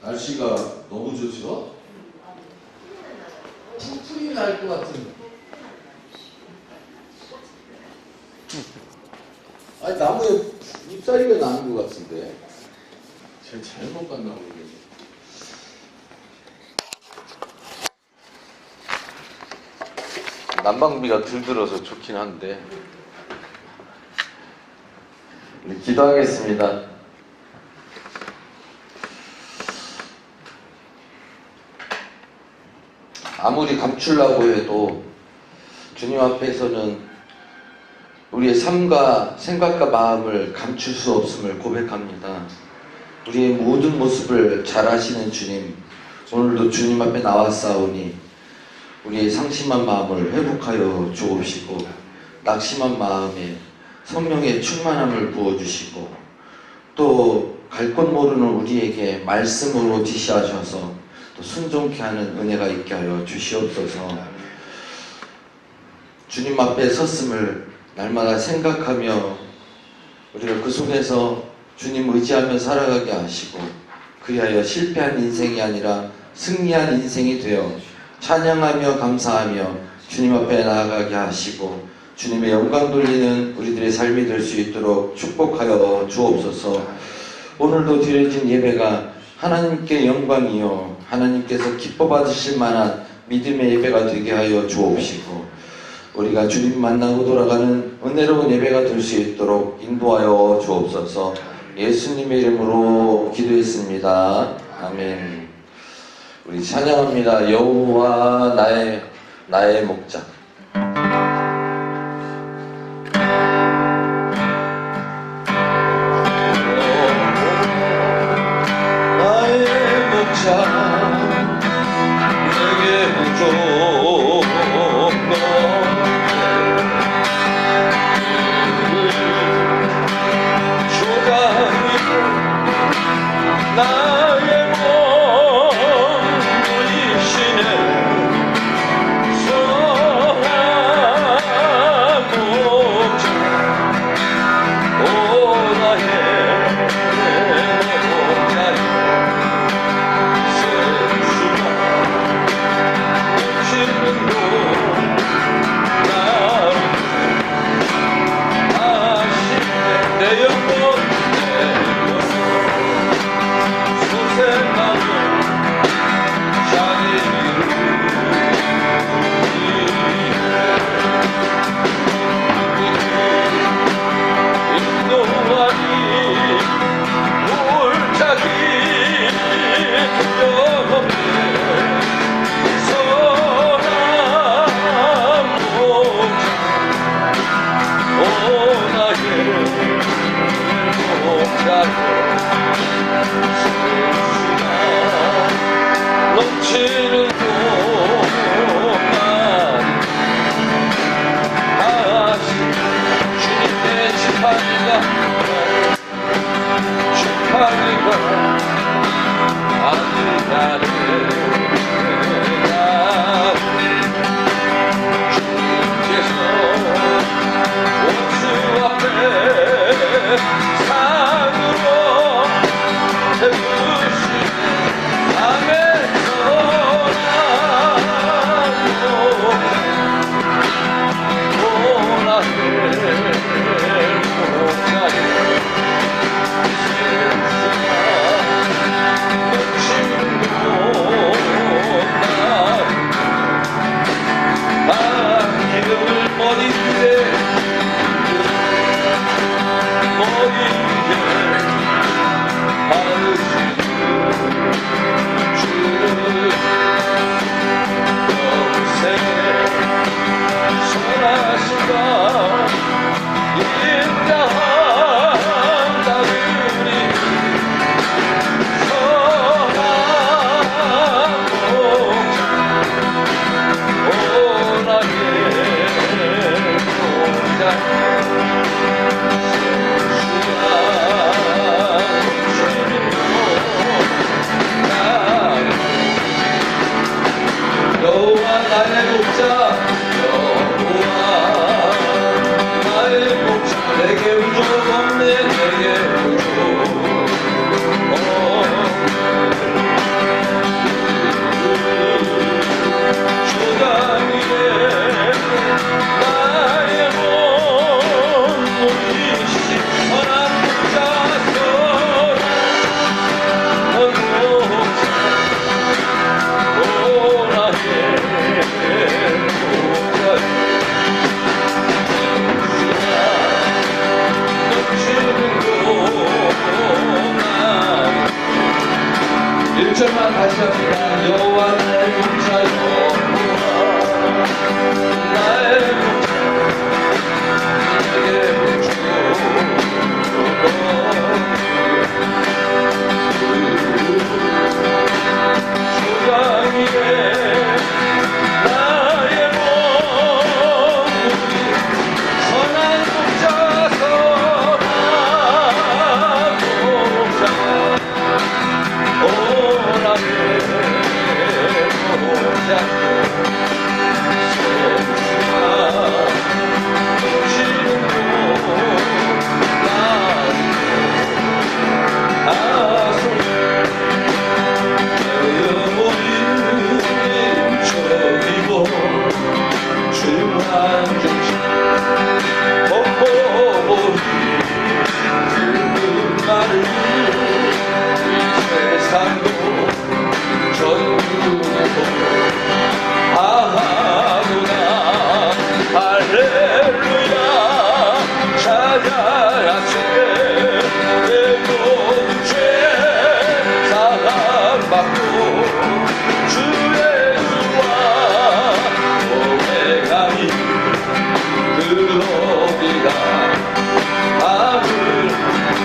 날씨가 너무 좋죠? 풀이 날 것 같은. 아니 나무에 잎사리가 나는 것 같은데. 제가 잘못 봤나 모르겠네. 난방비가 덜 들어서 좋긴 한데. 우리 기도하겠습니다. 아무리 감추려고 해도 주님 앞에서는 우리의 삶과 생각과 마음을 감출 수 없음을 고백합니다. 우리의 모든 모습을 잘 아시는 주님, 오늘도 주님 앞에 나왔사오니 우리의 상심한 마음을 회복하여 주옵시고 낙심한 마음에 성령의 충만함을 부어주시고 또 갈 곳 모르는 우리에게 말씀으로 지시하셔서 또 순종케 하는 은혜가 있게 하여 주시옵소서. 주님 앞에 섰음을 날마다 생각하며 우리가 그 속에서 주님 의지하며 살아가게 하시고 그리하여 실패한 인생이 아니라 승리한 인생이 되어 찬양하며 감사하며 주님 앞에 나아가게 하시고 주님의 영광 돌리는 우리들의 삶이 될 수 있도록 축복하여 주옵소서. 오늘도 드려진 예배가 하나님께 영광이요 하나님께서 기뻐 받으실 만한 믿음의 예배가 되게 하여 주옵시고 우리가 주님 만나고 돌아가는 은혜로운 예배가 될 수 있도록 인도하여 주옵소서. 예수님의 이름으로 기도했습니다. 아멘. 우리 찬양합니다. 여호와 나의 목자. 나의 목자 내게 줘 나의 몸 누이시네 선한 목자 오 나의 목자여 세수가 오시는 곳 나를 아시네 내 영혼 넘치는 곳만 다시 주님의 지팡이가 아니 나를 주님께서 원수 앞에 상으로 세우시네 내게 우조 1절만 다시 합니다. 여호와 나의 목자요 나의 목자 내게 주고 주강이네 나의 몸부림 선한 목자 선한 목자 오 나의 목자 성수가 오시는 곳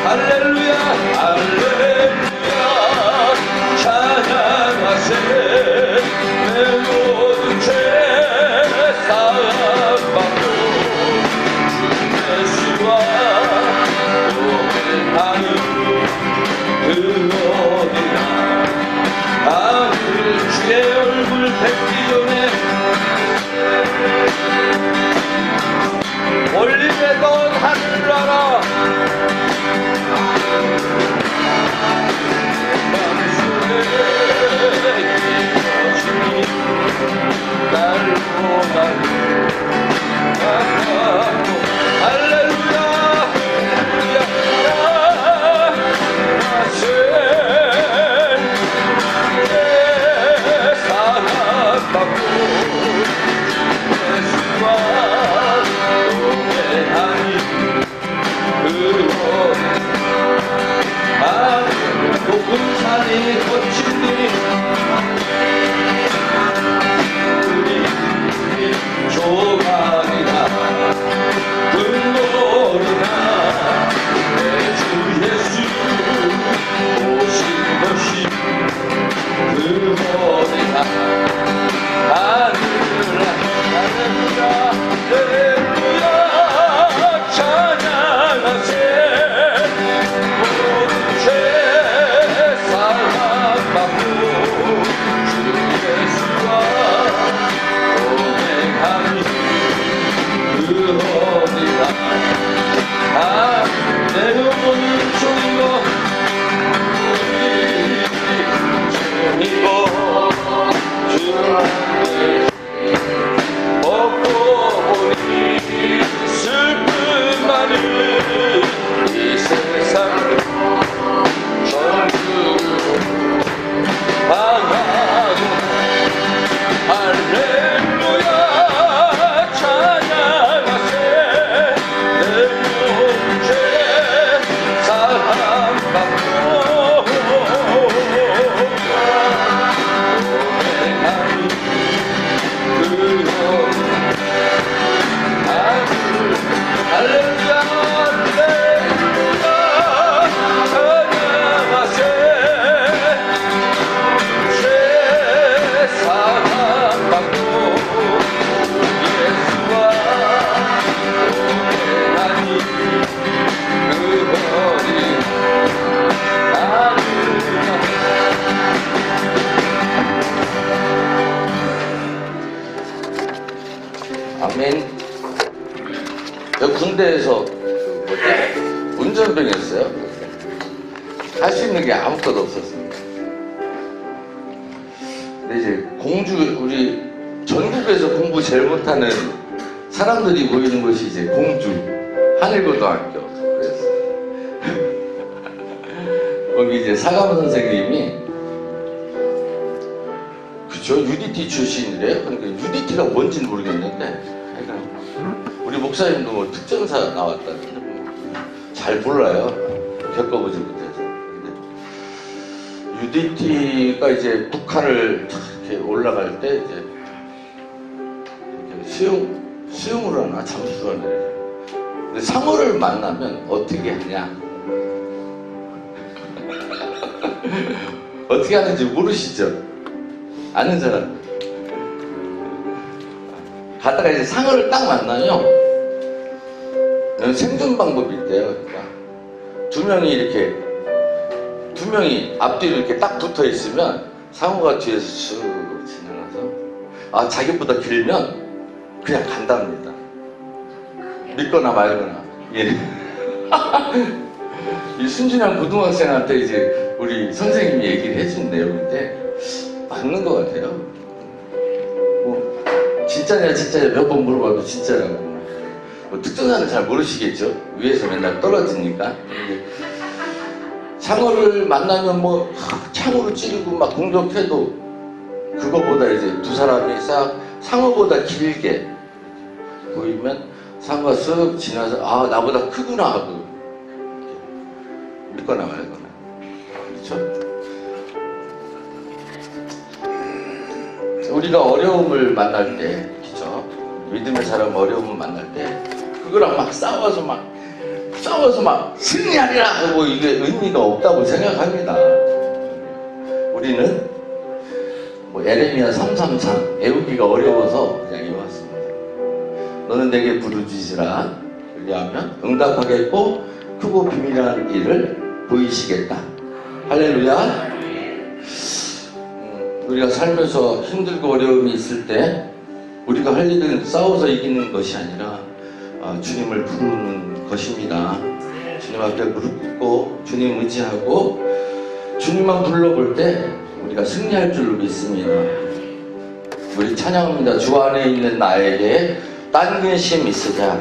할렐루야 할렐루야 찬양하세 내 모든 죄 사함받고 주 예수와 동행하는 그러리라 하늘 주의 얼굴 뵙기 전에 올리배던 하늘나라 할렐루야 사랑받고 예수와 동행하니 높은 산이 거친니 조각이나 금모리나 내 주 예수 오신 것이 금모리나 하늘아 할렐루야 할렐루야 찬양하세 모든 죄 사함받고 주 예수와 동행하니 그러리라 내 영혼이 종이고 주 안에 먹고 보니 슬픈 많은 이 세상 전국으로 방황하고 할렐루야 찬양하세 내 모든 죄 사함받고 동행하니 할렐루야 할렐루야 찬양하세 죄 사함받고 예수와 동행하니 그거리 아멘. 저 군대에서 운전병이었어요. 할 수 있는 게 아무것도 없었습니다. 근데 이제 공주, 우리 전국에서 공부 제일 못하는 사람들이 모이는 곳이 이제 공주 하늘고등학교. 그래서 거기 이제 사감 선생님이 그쵸 UDT 출신이래요. 그러니까 UDT가 뭔지는 모르겠는데 우리 목사님도 뭐 특전사 나왔다는데 잘 몰라요. 겪어보지 못해서. 근데 UDT가 이제 북한을 이렇게 올라갈 때 이제 이렇게 수용을 하나 잠수를 하나. 근데 상어를 만나면 어떻게 하냐? 어떻게 하는지 모르시죠? 아는 사람. 가다가 이제 상어를 딱 만나요. 생존 방법이 있대요. 그러니까 두 명이 앞뒤로 이렇게 딱 붙어 있으면 상어가 뒤에서 쭉 지나가서 자기보다 길면 그냥 간답니다. 믿거나 말거나. 예. 이 순진한 고등학생한테 이제 우리 선생님이 얘기를 해준 내용인데 맞는 것 같아요. 뭐 진짜냐 몇 번 물어봐도 진짜라고. 뭐 특정사는 잘 모르시겠죠? 위에서 맨날 떨어지니까. 상어를 만나면 뭐 창으로 찌르고 막 공격해도 그거보다 이제 두 사람이 싹 상어보다 길게 보이면 상어가 쓱 지나서 나보다 크구나 하고 믿거나 말거나. 그렇죠? 우리가 어려움을 만날 때, 그렇죠? 믿음의 사람 어려움을 만날 때 그거랑 막 싸워서 막 승리하리라 하고 이게 의미가 없다고 생각합니다. 우리는 뭐 에레미야 3:3 외우기가 어려워서 그냥 외웠습니다. 너는 내게 부르짖으라. 그리하면 응답하겠고 크고 비밀한 일을 보이시겠다. 할렐루야. 우리가 살면서 힘들고 어려움이 있을 때 우리가 할 일은 싸워서 이기는 것이 아니라 주님을 부르는 것입니다. 주님 앞에 무릎 꿇고 주님 의지하고 주님만 불러볼 때 우리가 승리할 줄로 믿습니다. 우리 찬양합니다. 주 안에 있는 나에게 딴 근심 있으랴.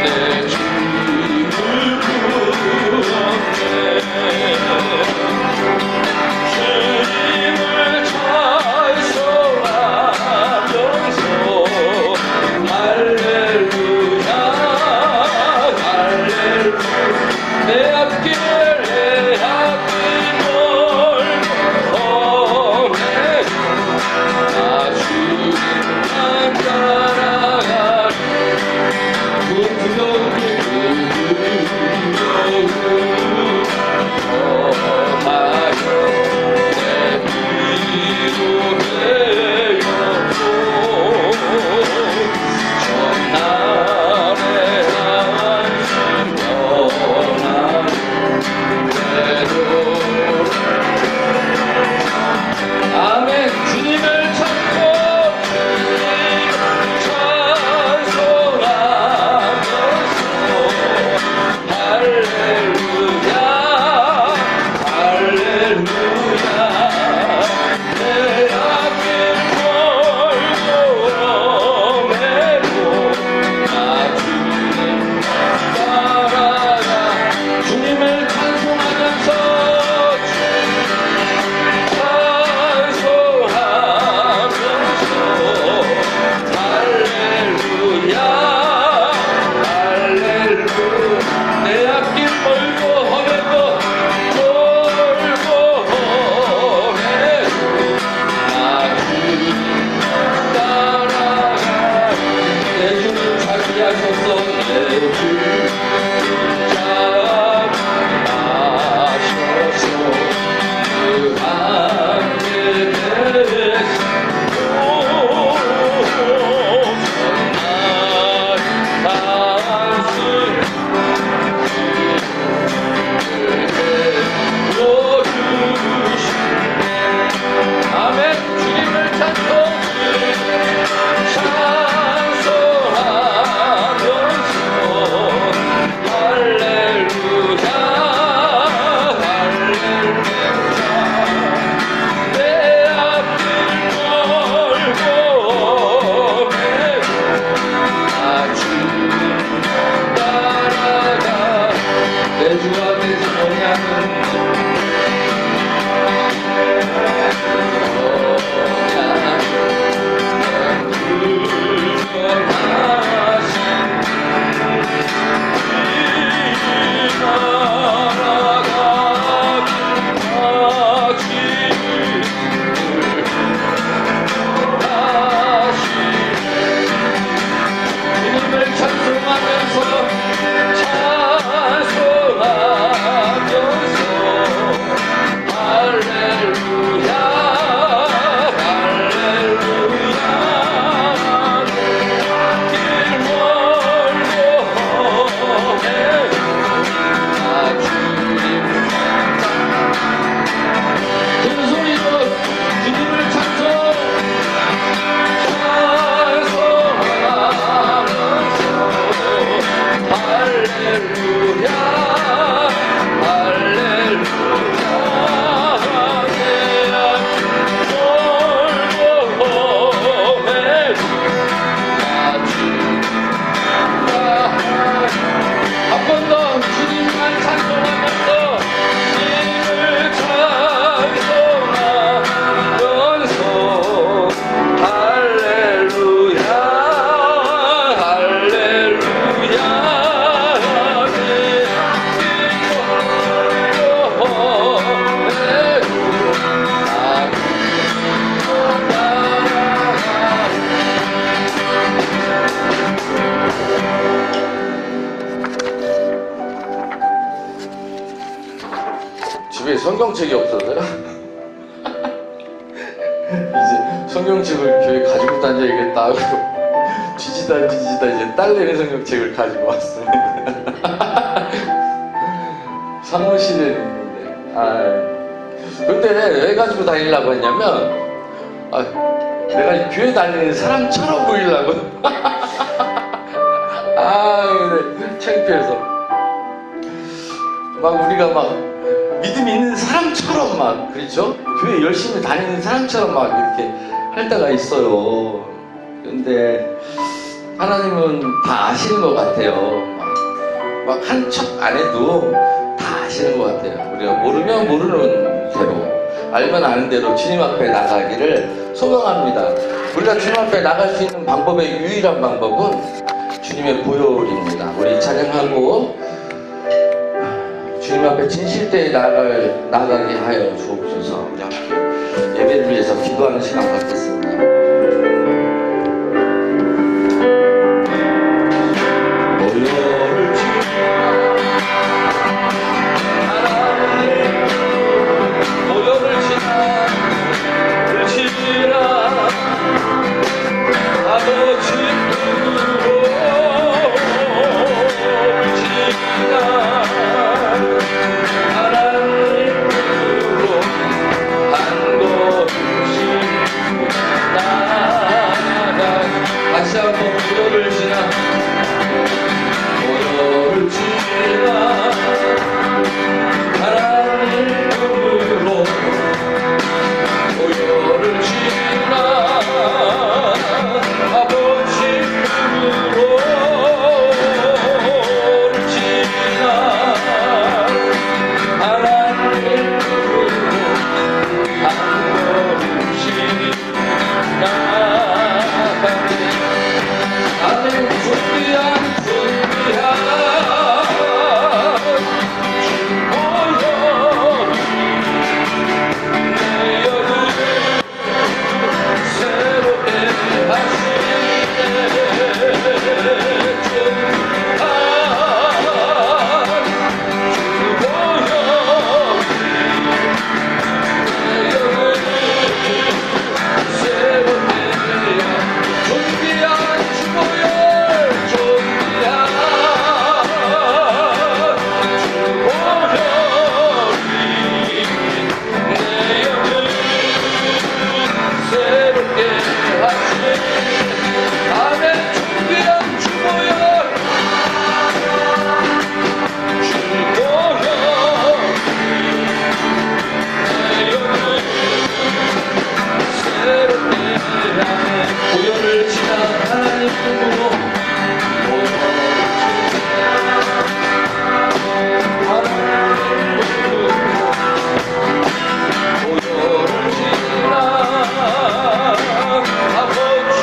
내 성경책이 없어서요. 이제 성경책을 교회 가지고 다녀야겠다 하고 뒤지다 이제 딸내미 성경책을 가지고 왔습니다. 사무실에 있는데. 근데 왜 가지고 다니려고 했냐면 내가 교회 다니는 사람처럼 보이려고. 근데 창피해서 막 우리가 막 믿음 있는 사람처럼 막, 그렇죠? 교회 열심히 다니는 사람처럼 막 이렇게 할 때가 있어요. 근데 하나님은 다 아시는 것 같아요. 막 한 척 안 해도 다 아시는 것 같아요. 우리가 모르면 모르는 대로, 알면 아는 대로 주님 앞에 나가기를 소망합니다. 우리가 주님 앞에 나갈 수 있는 방법의 유일한 방법은 주님의 보혈입니다. 우리 찬양하고 주님 앞에 진실되게 나가게 하여 주옵소서. 우리 함께 예배를 위해서 기도하는 시간 갖겠습니다. 보혈을 다시 한번 보혈을 지나 하나님 이름으로 보혈을 지나 아버지 이름으로 지나 하나님 이름으로 한 걸음씩 나아가네. 아멘. 준비한 내 영을 새롭게 하시네. 보혈을 지나 하나님 이름으로 보혈을 지나 아버지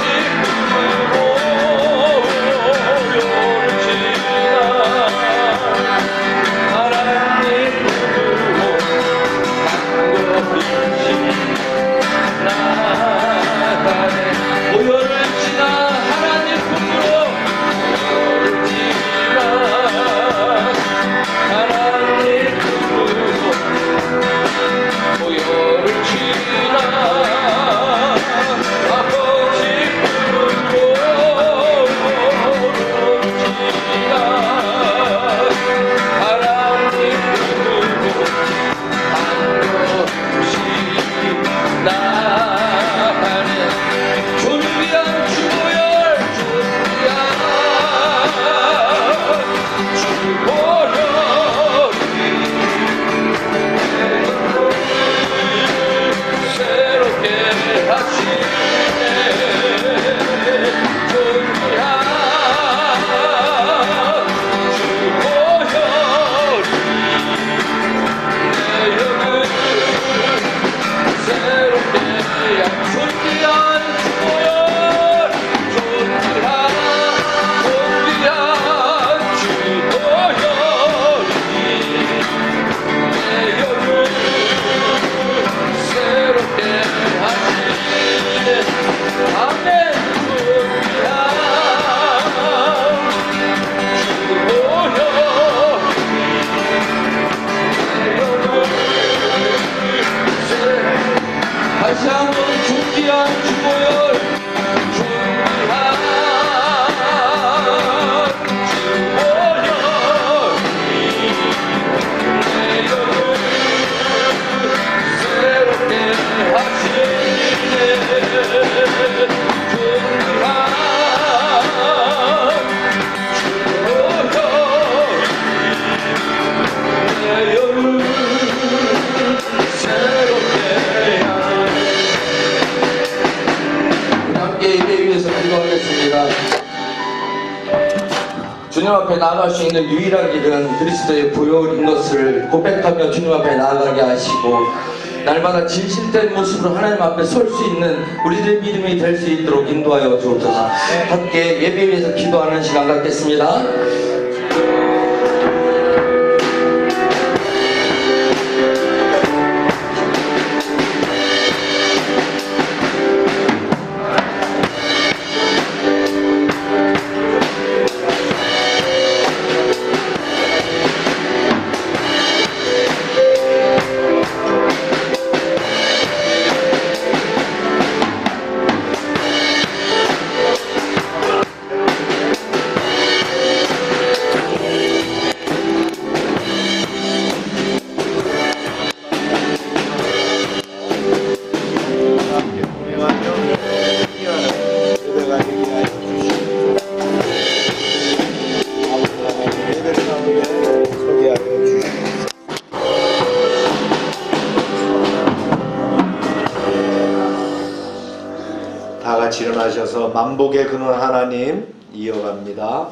귀한 주보혈 존귀한 주님 앞에 나아갈 수 있는 유일한 길은 그리스도의 보혈인 것을 고백하며 주님 앞에 나아가게 하시고 날마다 진실된 모습으로 하나님 앞에 설 수 있는 우리들의 믿음이 될 수 있도록 인도하여 주옵소서. 함께 예배 위해서 기도하는 시간 갖겠습니다. 다 같이 일어나셔서 만복의 근원 하나님 이어갑니다.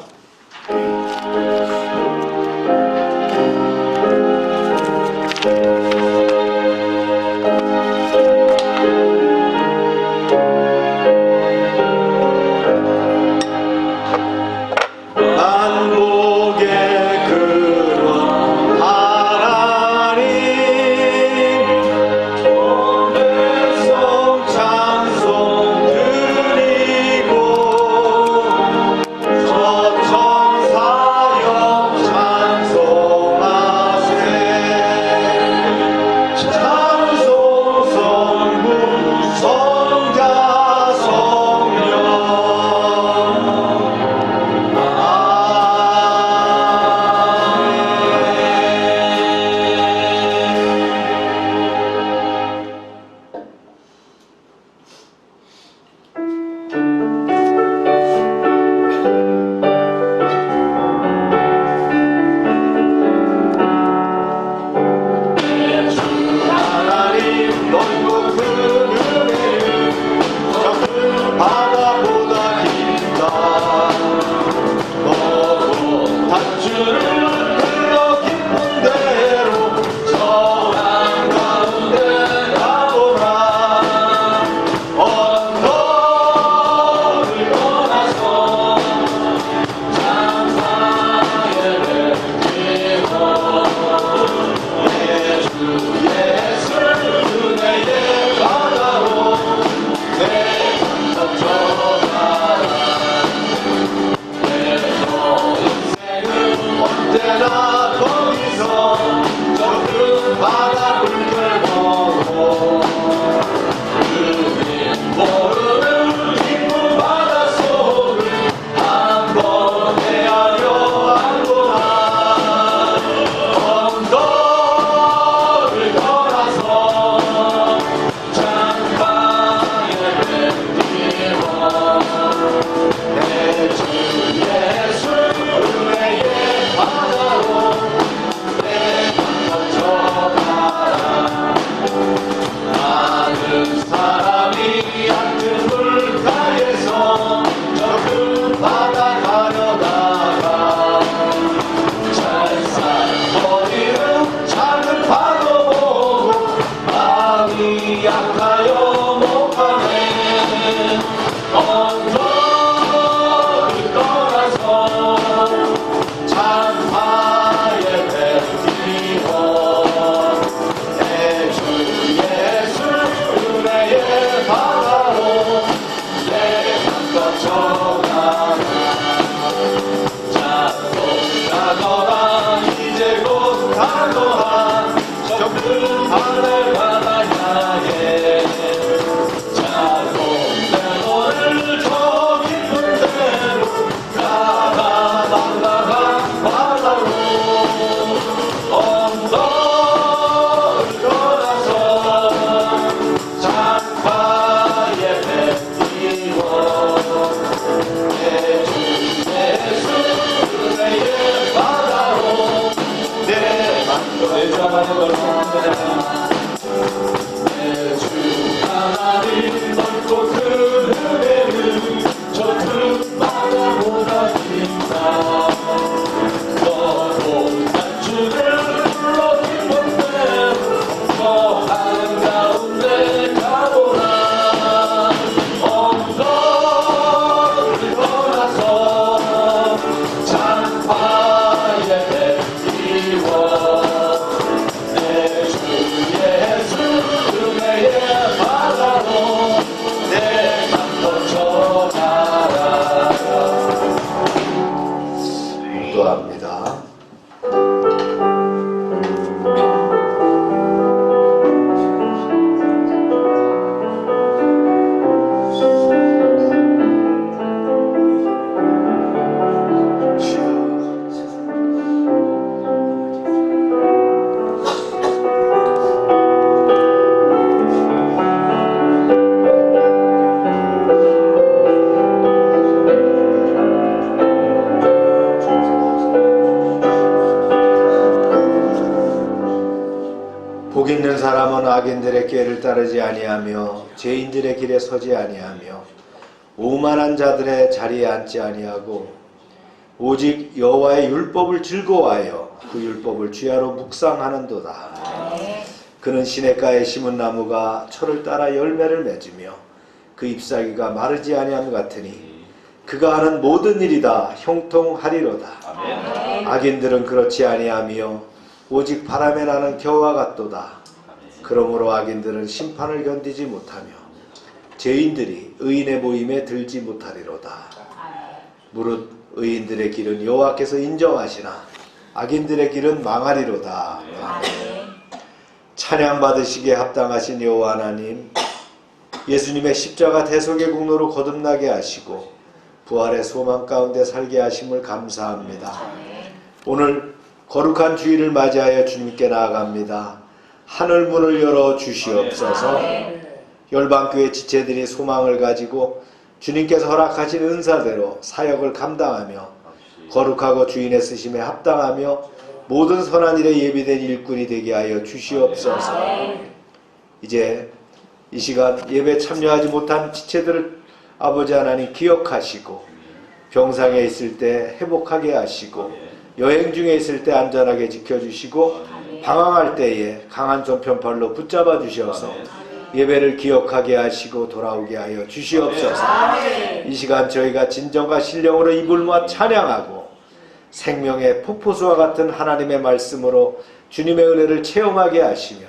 악인들의 꾀를 따르지 아니하며 죄인들의 길에 서지 아니하며 오만한 자들의 자리에 앉지 아니하고 오직 여호와의 율법을 즐거워하여 그 율법을 주야로 묵상하는도다. 그는 시냇가에 심은 나무가 철을 따라 열매를 맺으며 그 잎사귀가 마르지 아니함 같으니 그가 하는 모든 일이 다 형통하리로다. 악인들은 그렇지 아니하며 오직 바람에 나는 겨와 같도다. 그러므로 악인들은 심판을 견디지 못하며 죄인들이 의인의 모임에 들지 못하리로다. 무릇 의인들의 길은 여호와께서 인정하시나 악인들의 길은 망하리로다. 찬양 받으시기에 합당하신 여호와 하나님, 예수님의 십자가 대속의 공로로 거듭나게 하시고 부활의 소망 가운데 살게 하심을 감사합니다. 오늘 거룩한 주일을 맞이하여 주님께 나아갑니다. 하늘 문을 열어 주시옵소서. 열방교회 지체들이 소망을 가지고 주님께서 허락하신 은사대로 사역을 감당하며 거룩하고 주인의 쓰심에 합당하며 모든 선한 일에 예비된 일꾼이 되게 하여 주시옵소서. 이제 이 시간 예배 참여하지 못한 지체들을 아버지 하나님 기억하시고 병상에 있을 때 회복하게 하시고 여행 중에 있을 때 안전하게 지켜주시고 방황할 때에 강한 손편팔로 붙잡아 주셔서 예배를 기억하게 하시고 돌아오게 하여 주시옵소서. 이 시간 저희가 진정과 신령으로 입을 모아 찬양하고 생명의 폭포수와 같은 하나님의 말씀으로 주님의 은혜를 체험하게 하시며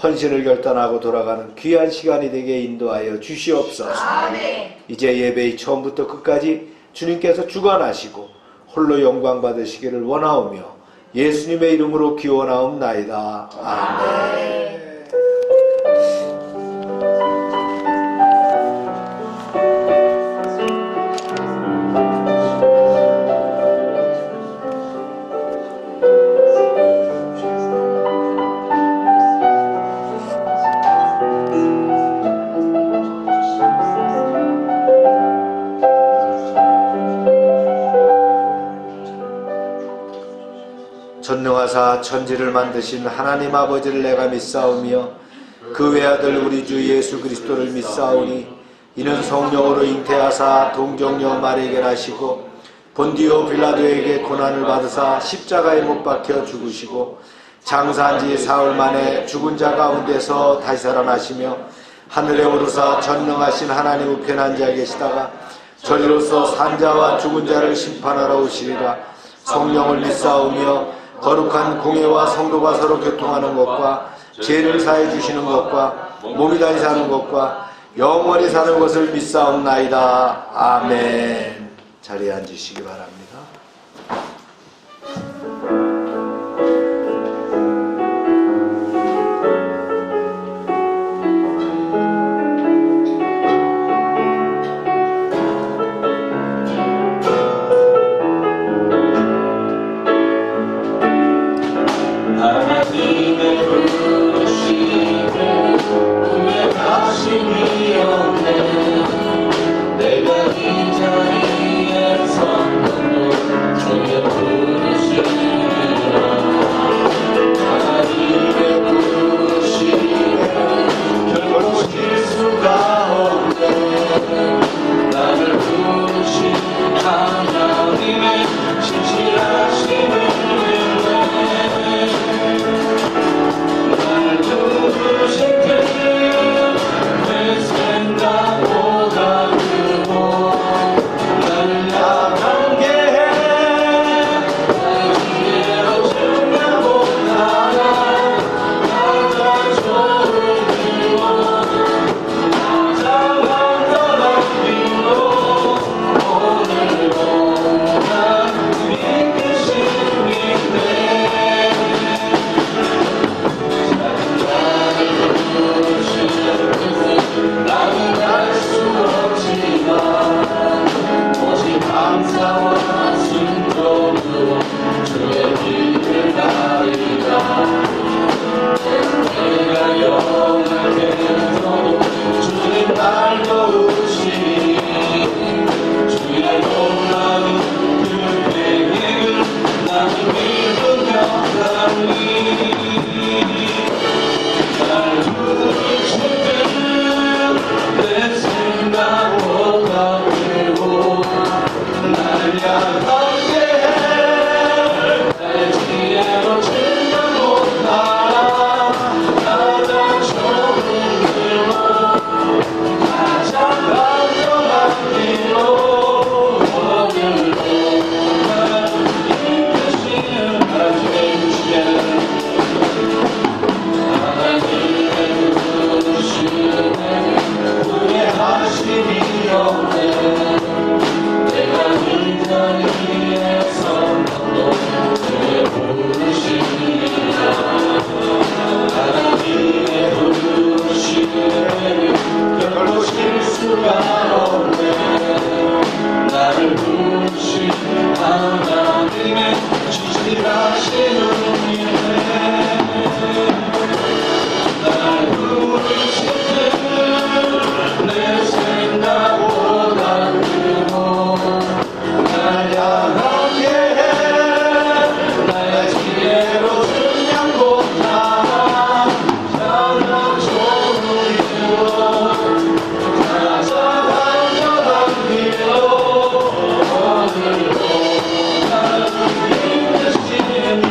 헌신을 결단하고 돌아가는 귀한 시간이 되게 인도하여 주시옵소서. 이제 예배의 처음부터 끝까지 주님께서 주관하시고 홀로 영광 받으시기를 원하오며 예수님의 이름으로 기원하옵나이다. 아멘. 전능하사 천지를 만드신 하나님 아버지를 내가 믿사오며 그 외아들 우리 주 예수 그리스도를 믿사오니 이는 성령으로 잉태하사 동정녀 마리에게 나시고 본디오 빌라도에게 고난을 받으사 십자가에 못 박혀 죽으시고 장사한 지 사흘 만에 죽은 자 가운데서 다시 살아나시며 하늘에 오르사 전능하신 하나님 우편한 자에 계시다가 저리로서 산자와 죽은 자를 심판하러 오시리라. 성령을 믿사오며 거룩한 공예와 성도가 서로 교통하는 것과 죄를 사해 주시는 것과 몸이 다시 사는 것과 영원히 사는 것을 믿사옵나이다. 아멘. 자리에 앉으시기 바랍니다. 하나님의 부르심을 후회하심이 없네. 내가 이 자리에 섰는데 수가 없네. 나를 부르신 하나님의 지지하신 은혜. 날 부르신 내 생각보다 크고 날 향하게 해. 나의 지혜로 증명보다 가장 좋은 길로 가장 안전한 길로 오늘도 나를 이끄시는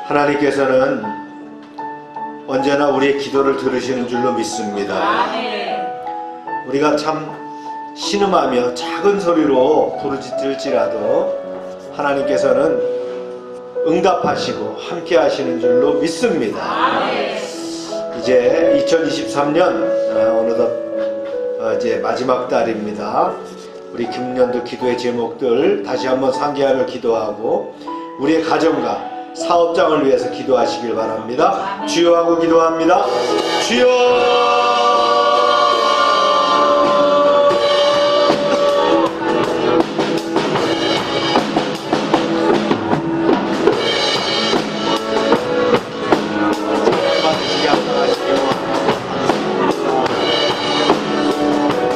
하나님께서는 언제나 우리의 기도를 들으시는 줄로 믿습니다. 우리가 참 신음하며 작은 소리로 부르짖을지라도 하나님께서는 응답하시고 함께 하시는 줄로 믿습니다. 이제 2023년 어느덧 이제 마지막 달입니다. 우리 금년도 기도의 제목들 다시 한번 상기하며 기도하고 우리의 가정과 사업장을 위해서 기도하시길 바랍니다. 주여 하고 기도합니다. 주여!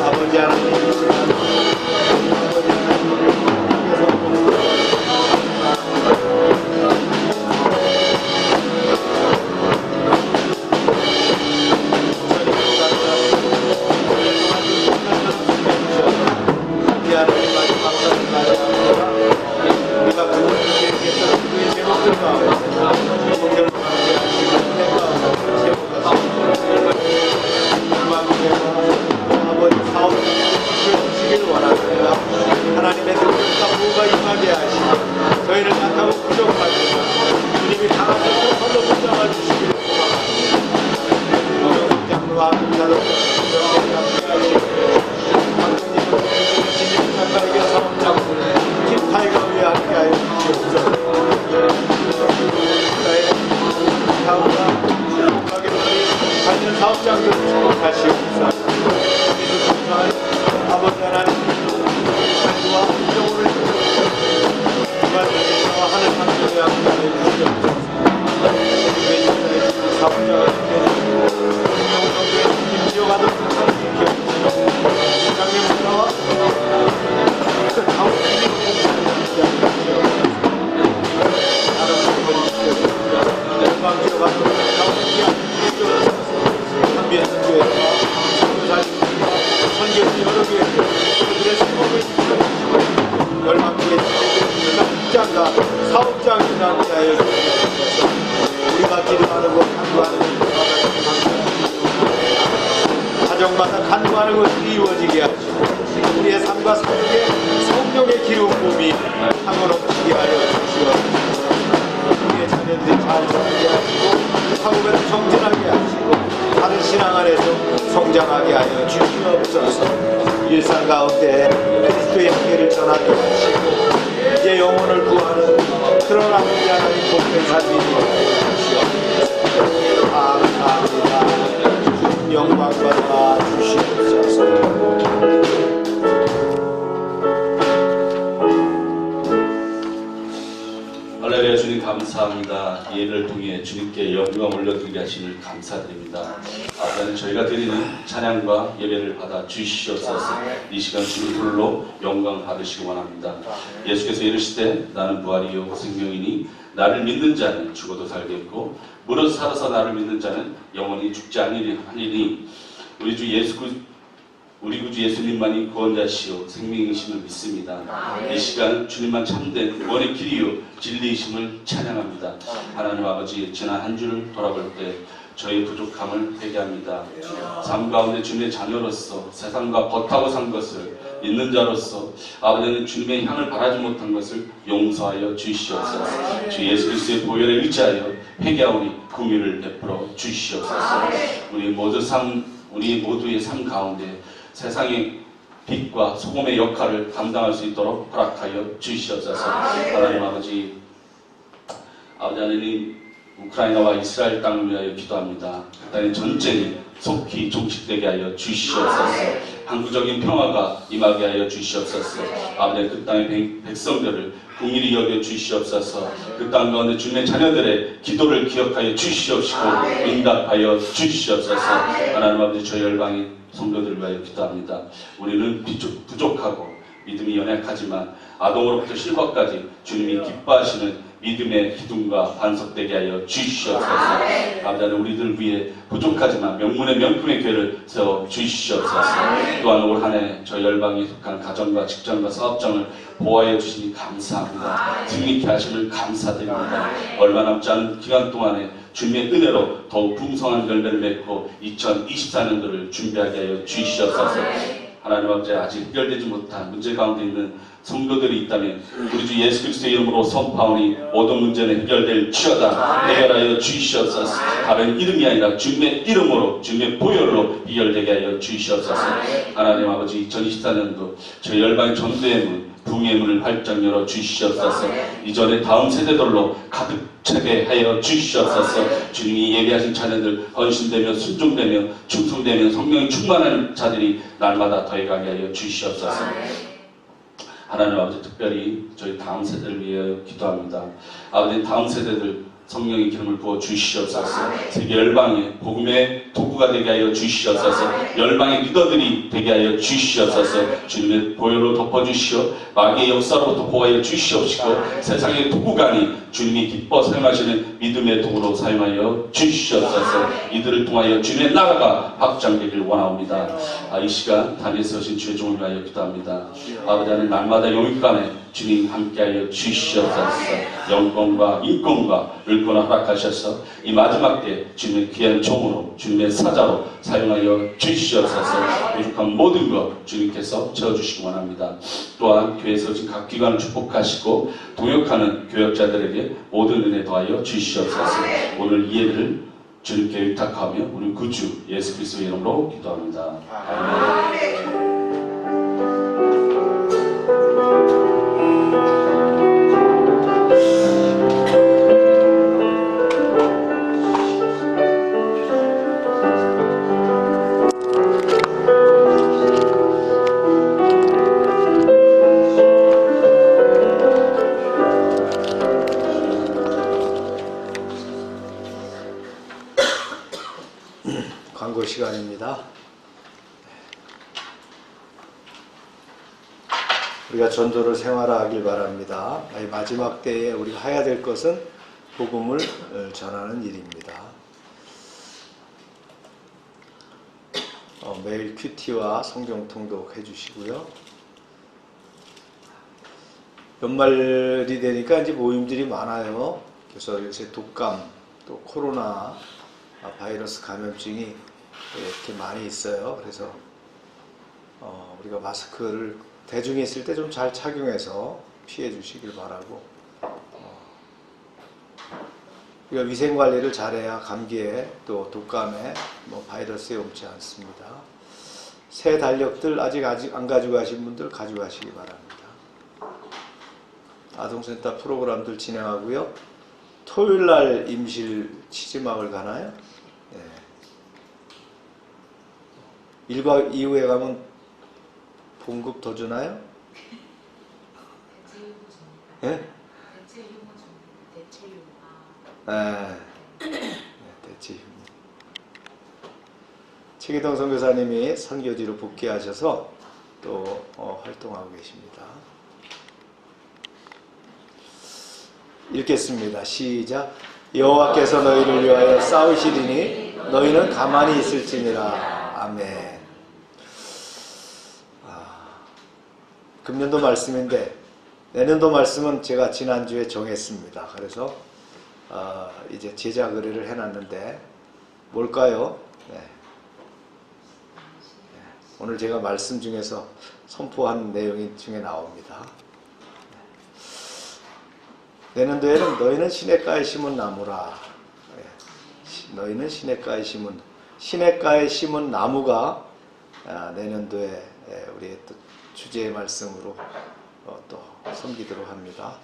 아버지 하나님 가정마다 간구하는 것이 이루어지게 하시고 우리의 삶과 삶에 성령의 기름 부음이 상관없게 하여 주시옵소서. 우리의 자녀들이 잘 살게 하시고 사고배를 정진하게 하시고 다른 신앙 안에서 성장하게 하여 주시옵소서. 일상 가운데 그리스도의 향기를 전하게 하시고 이제 영혼을 구하는 그런 아버지 하나님 복된 삶이 되게 주시옵소서. 감사합니다. 주님 영광 받아 주시옵소서. 할렐루야. 주님 감사합니다. 이 예배를 통해 주님께 영광 올려드리게 하시는 감사드립니다. 아버지, 저희가 드리는 찬양과 예배를 받아 주시옵소서. 이 시간 주님 홀로 영광 받으시기 원합니다. 예수께서 이르시되 나는 부활이요 생명이니 나를 믿는 자는 죽어도 살겠고 무릇 살아서 나를 믿는 자는 영원히 죽지 아니하리니 우리 구주 예수님만이 구원자시요 생명이심을 믿습니다. 이 시간 주님만 참된 구원의 길이요 진리이심을 찬양합니다. 하나님 아버지, 지난 한 주를 돌아볼 때 저희 부족함을 회개합니다. 삶 가운데 주님의 자녀로서 세상과 벗하고 산 것을 믿는 자로서 아버지는 주님의 향을 바라지 못한 것을 용서하여 주시옵소서. 주 예수 그리스도의 보혈에 의지하여 회개하오니 긍휼을 베풀어 주시옵소서. 우리 모두의 삶 가운데 세상의 빛과 소금의 역할을 감당할 수 있도록 허락하여 주시옵소서. 하나님 아버지, 하나님 우크라이나와 이스라엘 땅을 위하여 기도합니다. 그 땅의 전쟁이 속히 종식되게 하여 주시옵소서. 항구적인 평화가 임하게 하여 주시옵소서. 아버지, 그 땅의 백성들을 긍휼히 여겨 주시옵소서. 그 땅 가운데 주님의 자녀들의 기도를 기억하여 주시옵시고 응답하여 주시옵소서. 하나님 아버지, 저희 열방의 성도들을 위하여 기도합니다. 우리는 부족하고 믿음이 연약하지만 아동으로부터 실과까지 주님이 기뻐하시는 믿음의 기둥과 반석되게 하여 주시옵소서. 아버지, 우리들 위해 부족하지만 명문의 명품의 교회를 세워 주시옵소서. 또한 올 한 해 저희 열방에 속한 가정과 직장과 사업장을 보호하여 주시니 감사합니다. 승리케 하심을 감사드립니다. 얼마 남지 않은 기간 동안에 주님의 은혜로 더욱 풍성한 열매를 맺고 2024년도를 준비하게 하여 주시옵소서. 하나님 아버지, 아직 해결되지 못한 문제 가운데 있는 성도들이 있다면 우리 주 예수 그리스도의 이름으로 선포하오니 모든 문제는 해결될 지어다. 해결하여 주시옵소서. 다른 이름이 아니라 주님의 이름으로 주님의 보혈로 해결되게 하여 주시옵소서. 하나님 아버지, 2024년도 저희 열방의 전도의 문, 부흥의 문을 활짝 열어 주시옵소서. 이전에 다음 세대들로 가득 차게 하여 주시옵소서. 주님이 예배하신 자녀들 헌신되며 순종되며 충성되며 성령이 충만한 자들이 날마다 더해가게 하여 주시옵소서. 하나님 아버지, 특별히 저희 다음 세대를 위하여 기도합니다. 아버지, 다음 세대들 성령의 기름을 부어 주시옵소서. 세계 열방의 복음의 도구가 되게 하여 주시옵소서. 열방의 리더들이 되게 하여 주시옵소서. 주님의 보혈로 덮어주시오 마귀의 역사로부터 보호하여 주시옵시고 세상의 도구가 아닌 주님이 기뻐 사용하시는 믿음의 도구로 사용하여 주시옵소서. 이들을 통하여 주님의 나라가 확장되길 원하옵니다. 이 시간 단에서 오신 주의 종을 위하여 기도합니다. 아버지 하나님, 날마다 영육간에 주님 함께하여 주시옵소서. 영권과 인권과 을권을 허락하셔서 이 마지막 때 주님의 귀한 종으로 주님의 사자로 사용하여 주시옵소서. 부족한 모든 것 주님께서 채워주시기 원합니다. 또한 교회에서 지금 각 기관을 축복하시고 동역하는 교역자들에게 모든 은혜 더하여 주시옵소서. 오늘 이 예배를 주님께 의탁하며 우리 구주 예수 그리스도의 이름으로 기도합니다. 아멘. 광고 시간입니다. 우리가 전도를 생활하길 바랍니다. 마지막 때에 우리가 해야 될 것은 복음을 전하는 일입니다. 매일 큐티와 성경 통독 해주시고요. 연말이 되니까 이제 모임들이 많아요. 그래서 요새 독감 또 코로나 바이러스 감염증이 이렇게 많이 있어요. 그래서 우리가 마스크를 대중이 있을 때 좀 잘 착용해서 피해 주시길 바라고, 우리가 위생 관리를 잘해야 감기에 또 독감에 바이러스에 옮지 않습니다. 새 달력들 아직 안 가져가신 분들 가져가시기 바랍니다. 아동센터 프로그램들 진행하고요. 토요일날 임실 치즈막을 가나요? 네. 1과 이후에 가면 봉급 더 주나요? 예? 네. 대체 최기동 선교사님이 선교지로 복귀하셔서 또 활동하고 계십니다. 읽겠습니다. 시작. 여호와께서 너희를 위하여 싸우시리니 너희는 가만히 있을지니라. 아멘. 금년도 말씀인데 내년도 말씀은 제가 지난주에 정했습니다. 그래서 이제 제작 의뢰를 해놨는데 뭘까요? 네. 오늘 제가 말씀 중에서 선포한 내용이 중에 나옵니다. 내년도에는 너희는 시냇가에 심은 나무라. 너희는 시냇가에 심은 나무가 내년도에 우리의 또 주제의 말씀으로 또 섬기도록 합니다.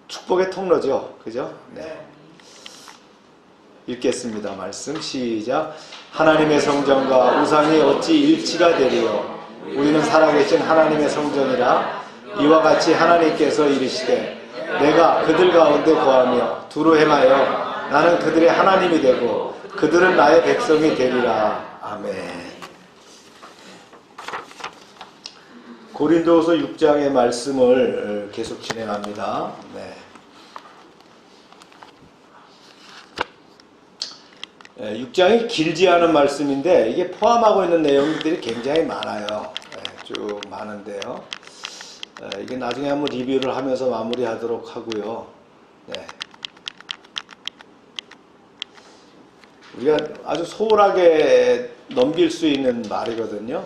축복의 통로죠. 그죠? 네. 읽겠습니다. 말씀 시작. 하나님의 성전과 우상이 어찌 일치가 되리요. 우리는 살아계신 하나님의 성전이라. 이와 같이 하나님께서 이르시되 내가 그들 가운데 거하며 두루 행하여 나는 그들의 하나님이 되고 그들은 나의 백성이 되리라. 아멘. 고린도후서 6장의 말씀을 계속 진행합니다. 네. 6장이 길지 않은 말씀인데 이게 포함하고 있는 내용들이 굉장히 많아요. 쭉 많은데요. 이게 나중에 한번 리뷰를 하면서 마무리하도록 하고요. 네. 우리가 아주 소홀하게 넘길 수 있는 말이거든요.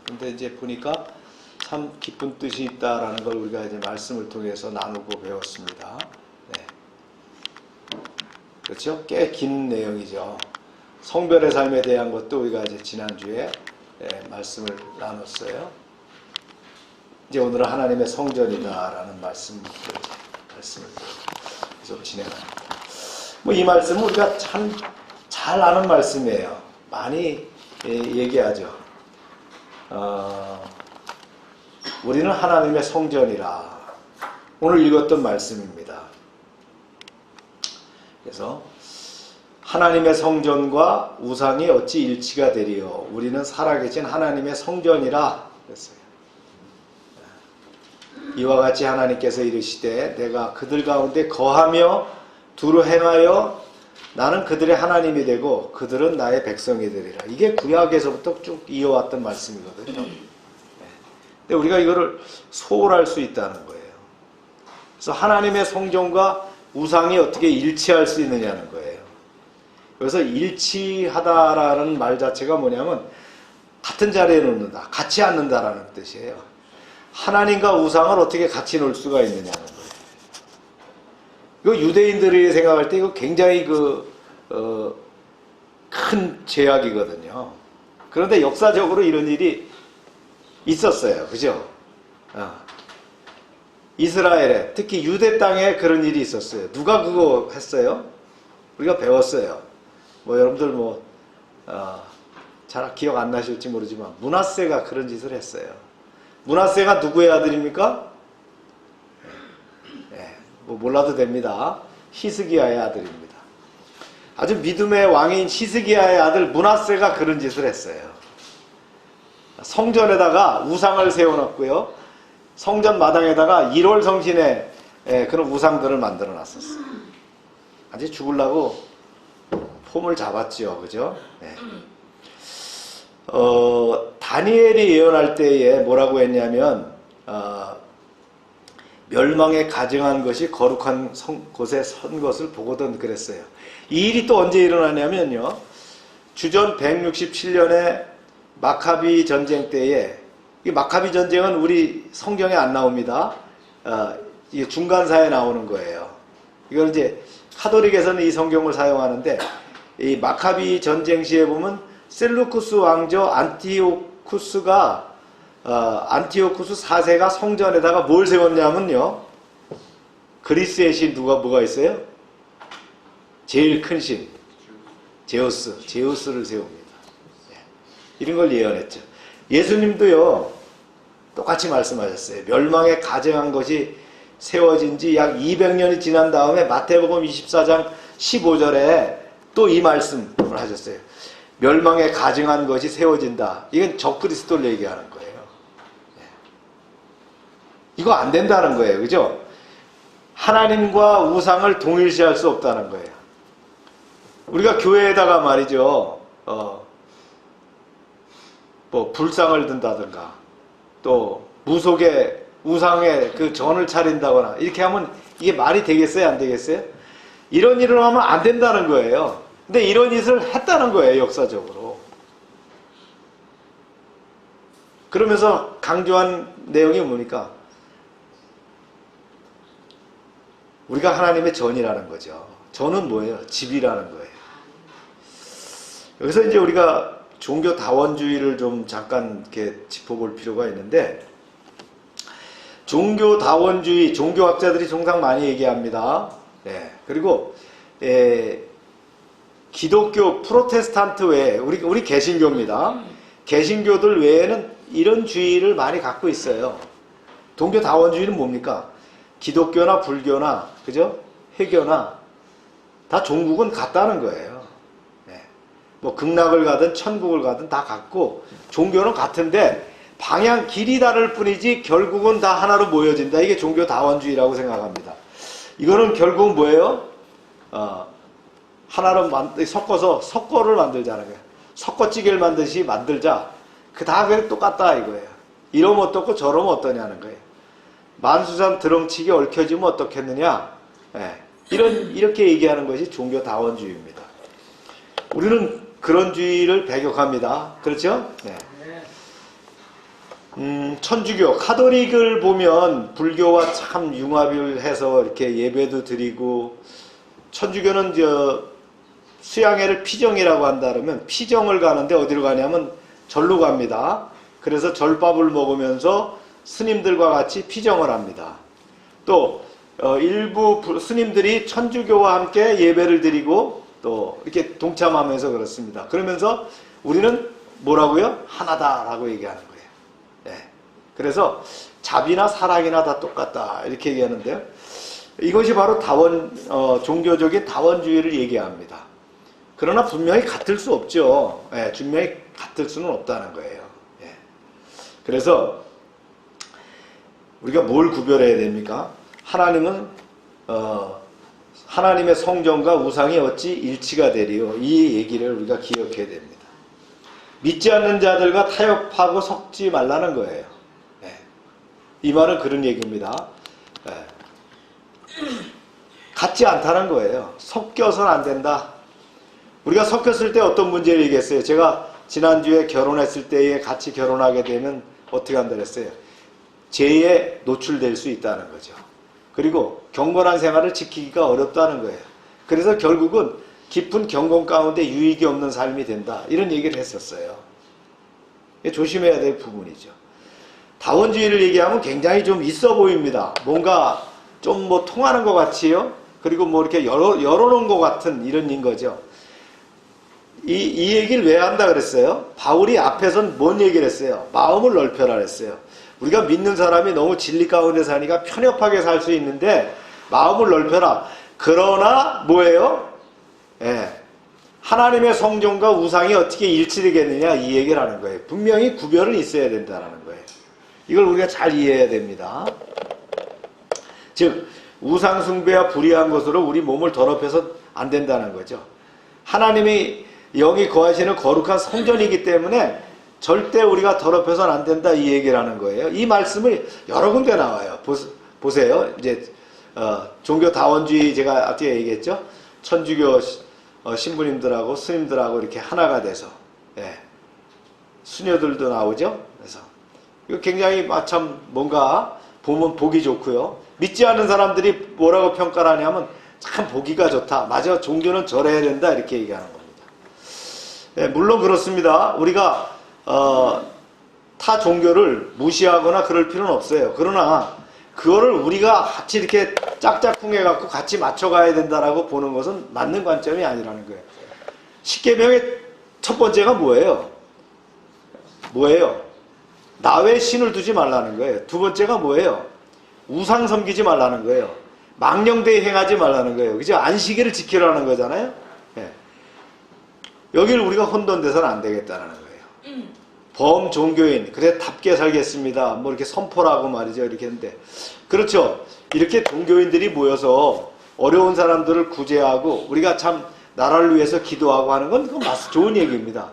근데 이제 보니까 참 깊은 뜻이 있다라는 걸 우리가 이제 말씀을 통해서 나누고 배웠습니다. 네. 그렇죠? 꽤 긴 내용이죠. 성별의 삶에 대한 것도 우리가 이제 지난주에 말씀을 나눴어요. 이제 오늘은 하나님의 성전이다라는 말씀을 계속 진행합니다. 이 말씀은 우리가 참 잘 아는 말씀이에요. 많이 얘기하죠. 우리는 하나님의 성전이라. 오늘 읽었던 말씀입니다. 그래서 하나님의 성전과 우상이 어찌 일치가 되리요. 우리는 살아계신 하나님의 성전이라 그랬어요. 이와 같이 하나님께서 이르시되 내가 그들 가운데 거하며 두루 행하여 나는 그들의 하나님이 되고 그들은 나의 백성이 되리라. 이게 구약에서부터 쭉 이어왔던 말씀이거든요. 근데 우리가 이거를 소홀할 수 있다는 거예요. 그래서 하나님의 성전과 우상이 어떻게 일치할 수 있느냐는 거예요. 그래서 일치하다라는 말 자체가 뭐냐면 같은 자리에 놓는다, 같이 앉는다라는 뜻이에요. 하나님과 우상을 어떻게 같이 놓을 수가 있느냐는 거예요. 이거 유대인들이 생각할 때 이거 굉장히 큰 죄악이거든요. 그런데 역사적으로 이런 일이 있었어요. 그죠? 이스라엘에, 특히 유대 땅에 그런 일이 있었어요. 누가 그거 했어요? 우리가 배웠어요. 여러분들 잘 기억 안 나실지 모르지만 므낫세가 그런 짓을 했어요. 므낫세가 누구의 아들입니까? 몰라도 됩니다. 히스기야의 아들입니다. 아주 믿음의 왕인 히스기야의 아들 므낫세가 그런 짓을 했어요. 성전에다가 우상을 세워놨고요. 성전 마당에다가 1월 성신에 그런 우상들을 만들어 놨었어요. 아주 죽으려고 폼을 잡았죠. 그죠? 네. 다니엘이 예언할 때에 뭐라고 했냐면 멸망에 가증한 것이 거룩한 곳에 선 것을 보거든 그랬어요. 이 일이 또 언제 일어나냐면요. 주전 167년에 마카비 전쟁 때에, 이 마카비 전쟁은 우리 성경에 안 나옵니다. 이게 중간사에 나오는 거예요. 이걸 이제 카톨릭에서는 이 성경을 사용하는데, 이 마카비 전쟁 시에 보면 셀루쿠스 왕조 안티오쿠스 4세가 성전에다가 뭘 세웠냐면요. 그리스의 신 뭐가 있어요? 제일 큰 신. 제우스를 세웁니다. 이런 걸 예언했죠. 예수님도요, 똑같이 말씀하셨어요. 멸망에 가증한 것이 세워진 지 약 200년이 지난 다음에 마태복음 24장 15절에 또 이 말씀을 하셨어요. 멸망에 가증한 것이 세워진다. 이건 적그리스도를 얘기하는 거예요. 이거 안 된다는 거예요. 그죠? 하나님과 우상을 동일시할 수 없다는 거예요. 우리가 교회에다가 말이죠. 뭐 불상을 든다든가 또 무속에 우상에 그 전을 차린다거나 이렇게 하면 이게 말이 되겠어요? 안 되겠어요? 이런 일을 하면 안 된다는 거예요. 근데 이런 짓을 했다는 거예요. 역사적으로. 그러면서 강조한 내용이 뭡니까? 우리가 하나님의 전이라는 거죠. 전은 뭐예요? 집이라는 거예요. 여기서 이제 우리가 종교 다원주의를 좀 잠깐 이렇게 짚어볼 필요가 있는데, 종교 다원주의, 종교학자들이 통상 많이 얘기합니다. 네. 그리고 기독교, 프로테스탄트 외에 우리 개신교입니다. 개신교들 외에는 이런 주의를 많이 갖고 있어요. 종교 다원주의는 뭡니까? 기독교나 불교나 그죠? 회교나 다 종국은 같다는 거예요. 네. 뭐 극락을 가든 천국을 가든 다 같고 종교는 같은데 방향 길이 다를 뿐이지 결국은 다 하나로 모여진다. 이게 종교 다원주의라고 생각합니다. 이거는 결국은 뭐예요? 하나로 섞어서 석고를 만들자는 거예요. 석고찌개를 만드시 만들자. 그 다 그냥 똑같다 이거예요. 이러면 어떻고 저러면 어떠냐는 거예요. 만수산 드렁치기 얽혀지면 어떻겠느냐. 네. 이렇게 얘기하는 것이 종교 다원주의입니다. 우리는 그런 주의를 배격합니다. 그렇죠? 네. 천주교, 카톨릭을 보면 불교와 참 융합을 해서 이렇게 예배도 드리고, 천주교는 수양회를 피정이라고 한다 그러면 피정을 가는데 어디로 가냐면 절로 갑니다. 그래서 절밥을 먹으면서 스님들과 같이 피정을 합니다. 또 일부 스님들이 천주교와 함께 예배를 드리고 또 이렇게 동참하면서 그렇습니다. 그러면서 우리는 뭐라고요? 하나다라고 얘기하는 거예요. 네. 그래서 자비나 사랑이나 다 똑같다 이렇게 얘기하는데요. 이것이 바로 종교적인 다원주의를 얘기합니다. 그러나 분명히 같을 수 없죠. 네, 분명히 같을 수는 없다는 거예요. 네. 그래서 우리가 뭘 구별해야 됩니까? 하나님은 하나님의 성전과 우상이 어찌 일치가 되리요? 이 얘기를 우리가 기억해야 됩니다. 믿지 않는 자들과 타협하고 섞지 말라는 거예요. 네. 이 말은 그런 얘기입니다. 네. 같지 않다는 거예요. 섞여서는 안 된다. 우리가 섞였을 때 어떤 문제를 얘기했어요? 제가 지난주에 결혼했을 때에 같이 결혼하게 되면 어떻게 한다 그랬어요? 죄에 노출될 수 있다는 거죠. 그리고 경건한 생활을 지키기가 어렵다는 거예요. 그래서 결국은 깊은 경건 가운데 유익이 없는 삶이 된다. 이런 얘기를 했었어요. 조심해야 될 부분이죠. 다원주의를 얘기하면 굉장히 좀 있어 보입니다. 뭔가 좀 뭐 통하는 것 같이요. 그리고 뭐 이렇게 열어놓은 것 같은 이런 인 거죠. 이 얘기를 왜 한다 그랬어요? 바울이 앞에선 뭔 얘기를 했어요? 마음을 넓혀라 그랬어요. 우리가 믿는 사람이 너무 진리 가운데 사니까 편협하게 살 수 있는데 마음을 넓혀라. 그러나 뭐예요? 예. 하나님의 성전과 우상이 어떻게 일치되겠느냐 이 얘기를 하는 거예요. 분명히 구별은 있어야 된다는 거예요. 이걸 우리가 잘 이해해야 됩니다. 즉 우상 숭배와 불의한 것으로 우리 몸을 더럽혀서 안 된다는 거죠. 하나님이 영이 거하시는 거룩한 성전이기 때문에 절대 우리가 더럽혀서는 안 된다 이 얘기를 하는 거예요. 이 말씀을 여러 군데 나와요. 보세요. 이제 종교 다원주의 제가 앞에 얘기했죠. 천주교 신부님들하고 스님들하고 이렇게 하나가 돼서 예. 수녀들도 나오죠. 그래서 이거 굉장히 참 뭔가 보면 보기 좋고요. 믿지 않는 사람들이 뭐라고 평가를 하냐면 참 보기가 좋다. 맞아, 종교는 저래야 된다 이렇게 얘기하는 겁니다. 예, 물론 그렇습니다. 우리가 타 종교를 무시하거나 그럴 필요는 없어요. 그러나 그거를 우리가 같이 이렇게 짝짝꿍해 갖고 같이 맞춰가야 된다라고 보는 것은 맞는 관점이 아니라는 거예요. 십계명의 첫 번째가 뭐예요? 나 외에 신을 두지 말라는 거예요. 두 번째가 뭐예요? 우상 섬기지 말라는 거예요. 망령되이 행하지 말라는 거예요. 그죠? 안식일을 지키라는 거잖아요. 예. 여기를 우리가 혼돈돼서는 안 되겠다는 거예요. 범종교인, 그래 답게 살겠습니다. 뭐 이렇게 선포라고 말이죠. 이렇게 했는데. 그렇죠. 이렇게 종교인들이 모여서 어려운 사람들을 구제하고 우리가 참 나라를 위해서 기도하고 하는 건 그건 좋은 얘기입니다.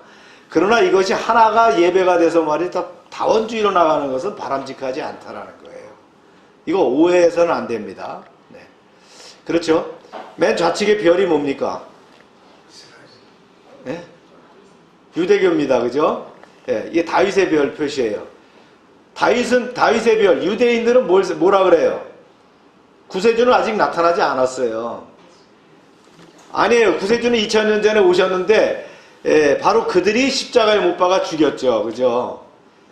그러나 이것이 하나가 예배가 돼서 말이죠. 다원주의로 나가는 것은 바람직하지 않다라는 거예요. 이거 오해해서는 안 됩니다. 네. 그렇죠. 맨 좌측의 별이 뭡니까? 네? 유대교입니다. 그죠? 예, 이게 다윗의 별 표시예요. 다윗의 별, 유대인들은 뭐라 그래요? 구세주는 아직 나타나지 않았어요. 아니에요. 구세주는 2000년 전에 오셨는데 바로 그들이 십자가에 못 박아 죽였죠. 그죠?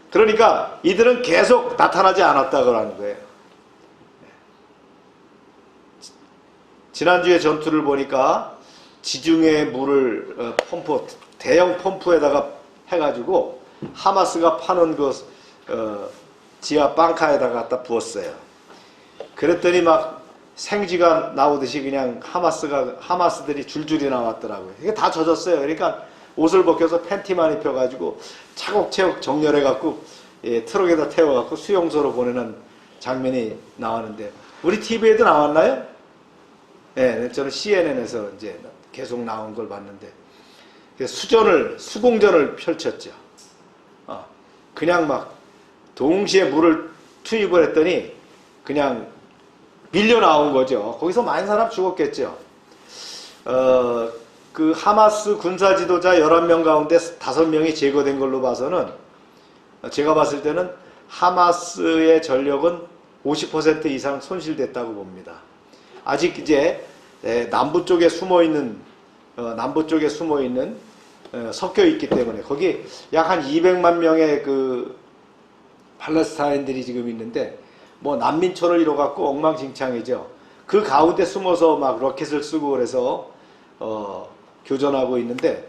그러니까 이들은 계속 나타나지 않았다고 하는 거예요. 지난주에 전투를 보니까 지중해 물을 대형 펌프에다가 해가지고 하마스가 파는 그 지하 빵카에다가 갖다 부었어요. 그랬더니 막 생쥐가 나오듯이 그냥 하마스들이 줄줄이 나왔더라고요. 이게 다 젖었어요. 그러니까 옷을 벗겨서 팬티만 입혀가지고 차곡차곡 정렬해갖고 트럭에다 태워갖고 수용소로 보내는 장면이 나왔는데 우리 TV에도 나왔나요? 네, 저는 CNN에서 이제 계속 나온 걸 봤는데 수공전을 펼쳤죠. 그냥 막 동시에 물을 투입을 했더니 그냥 밀려 나온 거죠. 거기서 많은 사람 죽었겠죠. 그 하마스 군사 지도자 11명 가운데 5명이 제거된 걸로 봐서는 제가 봤을 때는 하마스의 전력은 50% 이상 손실됐다고 봅니다. 아직 이제 남부 쪽에 숨어 있는 섞여 있기 때문에 거기 약 한 200만 명의 그 팔레스타인들이 지금 있는데 뭐 난민촌을 이뤄갖고 엉망진창이죠. 그 가운데 숨어서 막 로켓을 쓰고 그래서 교전하고 있는데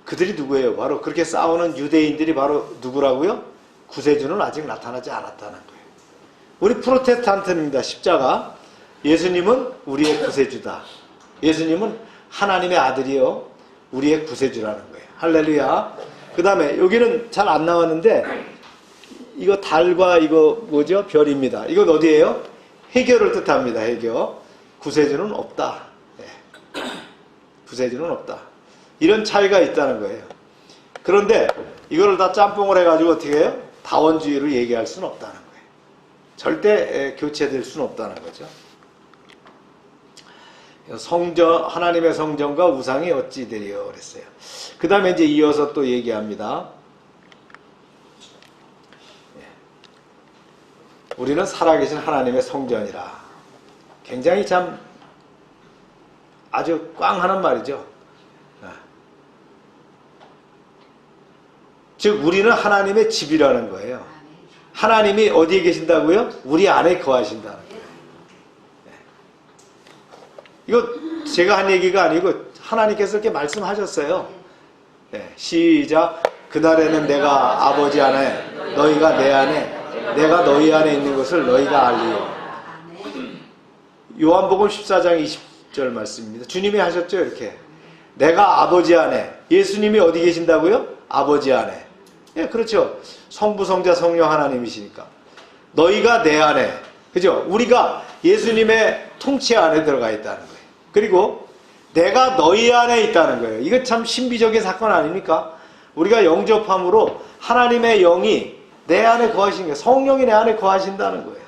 그들이 누구예요? 바로 그렇게 싸우는 유대인들이 바로 누구라고요? 구세주는 아직 나타나지 않았다는 거예요. 우리 프로테스탄트입니다. 십자가. 예수님은 우리의 구세주다. 예수님은 하나님의 아들이요 우리의 구세주라는 거예요. 할렐루야. 그 다음에 여기는 잘 안 나왔는데 이거 달과 이거 뭐죠? 별입니다. 이건 어디예요? 해결을 뜻합니다. 해결. 구세주는 없다. 구세주는 없다. 이런 차이가 있다는 거예요. 그런데 이거를 다 짬뽕을 해가지고 어떻게 해요? 다원주의로 얘기할 수는 없다는 거예요. 절대 교체될 수는 없다는 거죠. 하나님의 성전과 우상이 어찌 되리요 그랬어요. 그 다음에 이제 이어서 또 얘기합니다. 우리는 살아계신 하나님의 성전이라. 굉장히 참 아주 꽝하는 말이죠. 즉 우리는 하나님의 집이라는 거예요. 하나님이 어디에 계신다고요? 우리 안에 거하신다는 거예요. 이거 제가 한 얘기가 아니고 하나님께서 이렇게 말씀하셨어요. 시작. 그날에는 내가 아버지 안에 너희가 내 안에 내가 너희 안에 있는 것을 너희가 알리요. 요한복음 14장 20절 말씀입니다. 주님이 하셨죠. 이렇게 내가 아버지 안에. 예수님이 어디 계신다고요? 아버지 안에. 예, 그렇죠. 성부 성자 성령 하나님이시니까 너희가 내 안에. 그죠? 우리가 예수님의 통치 안에 들어가 있다는 거예요. 그리고 내가 너희 안에 있다는 거예요. 이거 참 신비적인 사건 아닙니까? 우리가 영접함으로 하나님의 영이 내 안에 거하시는 거예요. 성령이 내 안에 거하신다는 거예요.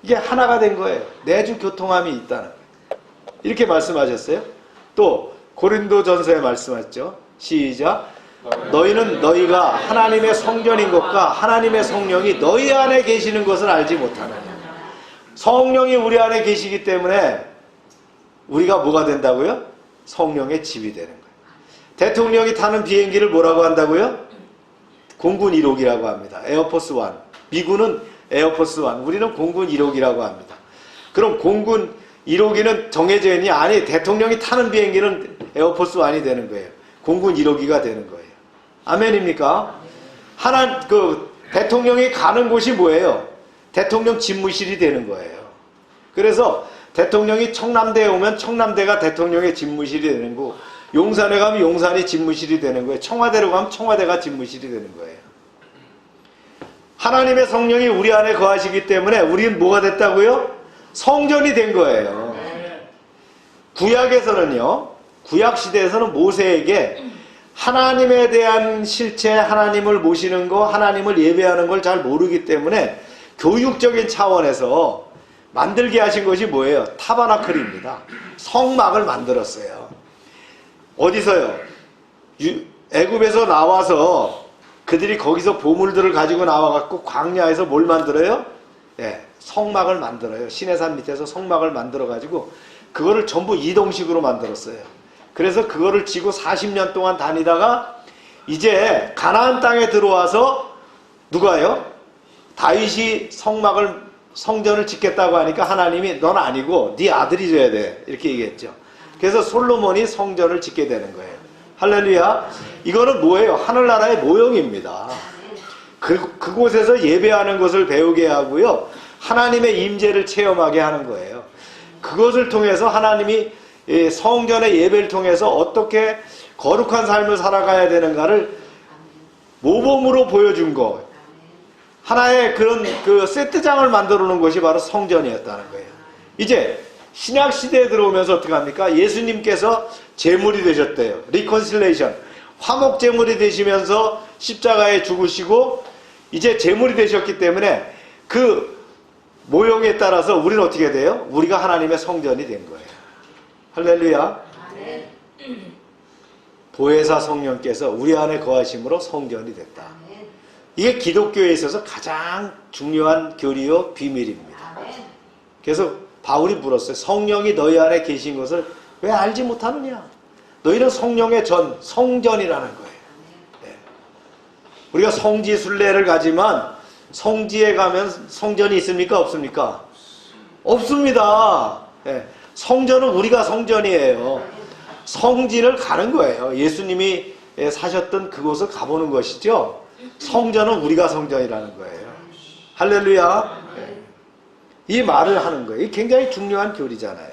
이게 하나가 된 거예요. 내주 교통함이 있다는 거예요. 이렇게 말씀하셨어요. 또 고린도전서에 말씀하셨죠. 시작. 너희는 너희가 하나님의 성전인 것과 하나님의 성령이 너희 안에 계시는 것을 알지 못하느냐. 성령이 우리 안에 계시기 때문에 우리가 뭐가 된다고요? 성령의 집이 되는 거예요. 대통령이 타는 비행기를 뭐라고 한다고요? 공군 1호기라고 합니다. 에어포스 1. 미군은 에어포스 1. 우리는 공군 1호기라고 합니다. 그럼 공군 1호기는 정해져 있니? 아니, 대통령이 타는 비행기는 에어포스 1이 되는 거예요. 공군 1호기가 되는 거예요. 아멘입니까? 대통령이 가는 곳이 뭐예요? 대통령 집무실이 되는 거예요. 그래서 대통령이 청남대에 오면 청남대가 대통령의 집무실이 되는 거고, 용산에 가면 용산이 집무실이 되는 거예요. 청와대로 가면 청와대가 집무실이 되는 거예요. 하나님의 성령이 우리 안에 거하시기 때문에 우리는 뭐가 됐다고요? 성전이 된 거예요. 구약에서는요, 구약시대에서는 모세에게 하나님에 대한 실체, 하나님을 모시는 거, 하나님을 예배하는 걸 잘 모르기 때문에 교육적인 차원에서 만들게 하신 것이 뭐예요? 타버나클입니다. 성막을 만들었어요. 어디서요? 애굽에서 나와서 그들이 거기서 보물들을 가지고 나와갖고 광야에서 뭘 만들어요? 예, 성막을 만들어요. 시내산 밑에서 성막을 만들어가지고 그거를 전부 이동식으로 만들었어요. 그래서 그거를 지고 40년 동안 다니다가 이제 가나안 땅에 들어와서 누가요? 다윗이 성전을 짓겠다고 하니까 하나님이 넌 아니고 네 아들이 줘야 돼. 이렇게 얘기했죠. 그래서 솔로몬이 성전을 짓게 되는 거예요. 할렐루야. 이거는 뭐예요? 하늘나라의 모형입니다. 그곳에서 예배하는 것을 배우게 하고요. 하나님의 임재를 체험하게 하는 거예요. 그것을 통해서 하나님이 성전의 예배를 통해서 어떻게 거룩한 삶을 살아가야 되는가를 모범으로 보여준 거. 하나의 그런 세트장을 만들어 놓은 것이 바로 성전이었다는 거예요. 이제 신약 시대에 들어오면서 어떻게 합니까? 예수님께서 제물이 되셨대요. 리콘실레이션. 화목 제물이 되시면서 십자가에 죽으시고 이제 제물이 되셨기 때문에 그 모형에 따라서 우리는 어떻게 돼요? 우리가 하나님의 성전이 된 거예요. 할렐루야. 보혜사 성령께서 우리 안에 거하심으로 성전이 됐다. 이게 기독교에 있어서 가장 중요한 교리요 비밀입니다. 그래서 바울이 물었어요. 성령이 너희 안에 계신 것을 왜 알지 못하느냐? 너희는 성령의 성전이라는 거예요. 네. 우리가 성지 순례를 가지만 성지에 가면 성전이 있습니까? 없습니까? 없습니다. 네. 성전은 우리가 성전이에요. 성지를 가는 거예요. 예수님이 사셨던 그곳을 가보는 것이죠. 성전은 우리가 성전이라는 거예요. 할렐루야. 네. 이 말을 하는 거예요. 이 굉장히 중요한 교리잖아요.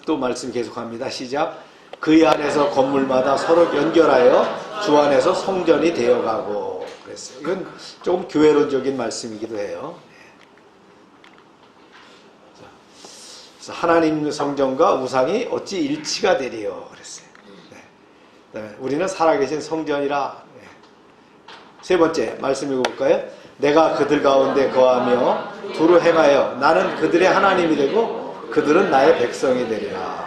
또 말씀 계속합니다. 시작. 그 안에서 건물마다 서로 연결하여 주 안에서 성전이 되어가고 그랬어요. 이건 조금 교회론적인 말씀이기도 해요. 그래서 하나님 성전과 우상이 어찌 일치가 되리요 그랬어요. 네. 그다음에 우리는 살아계신 성전이라. 네. 세 번째 말씀 읽어볼까요? 내가 그들 가운데 거하며 두루 행하여 나는 그들의 하나님이 되고 그들은 나의 백성이 되리라.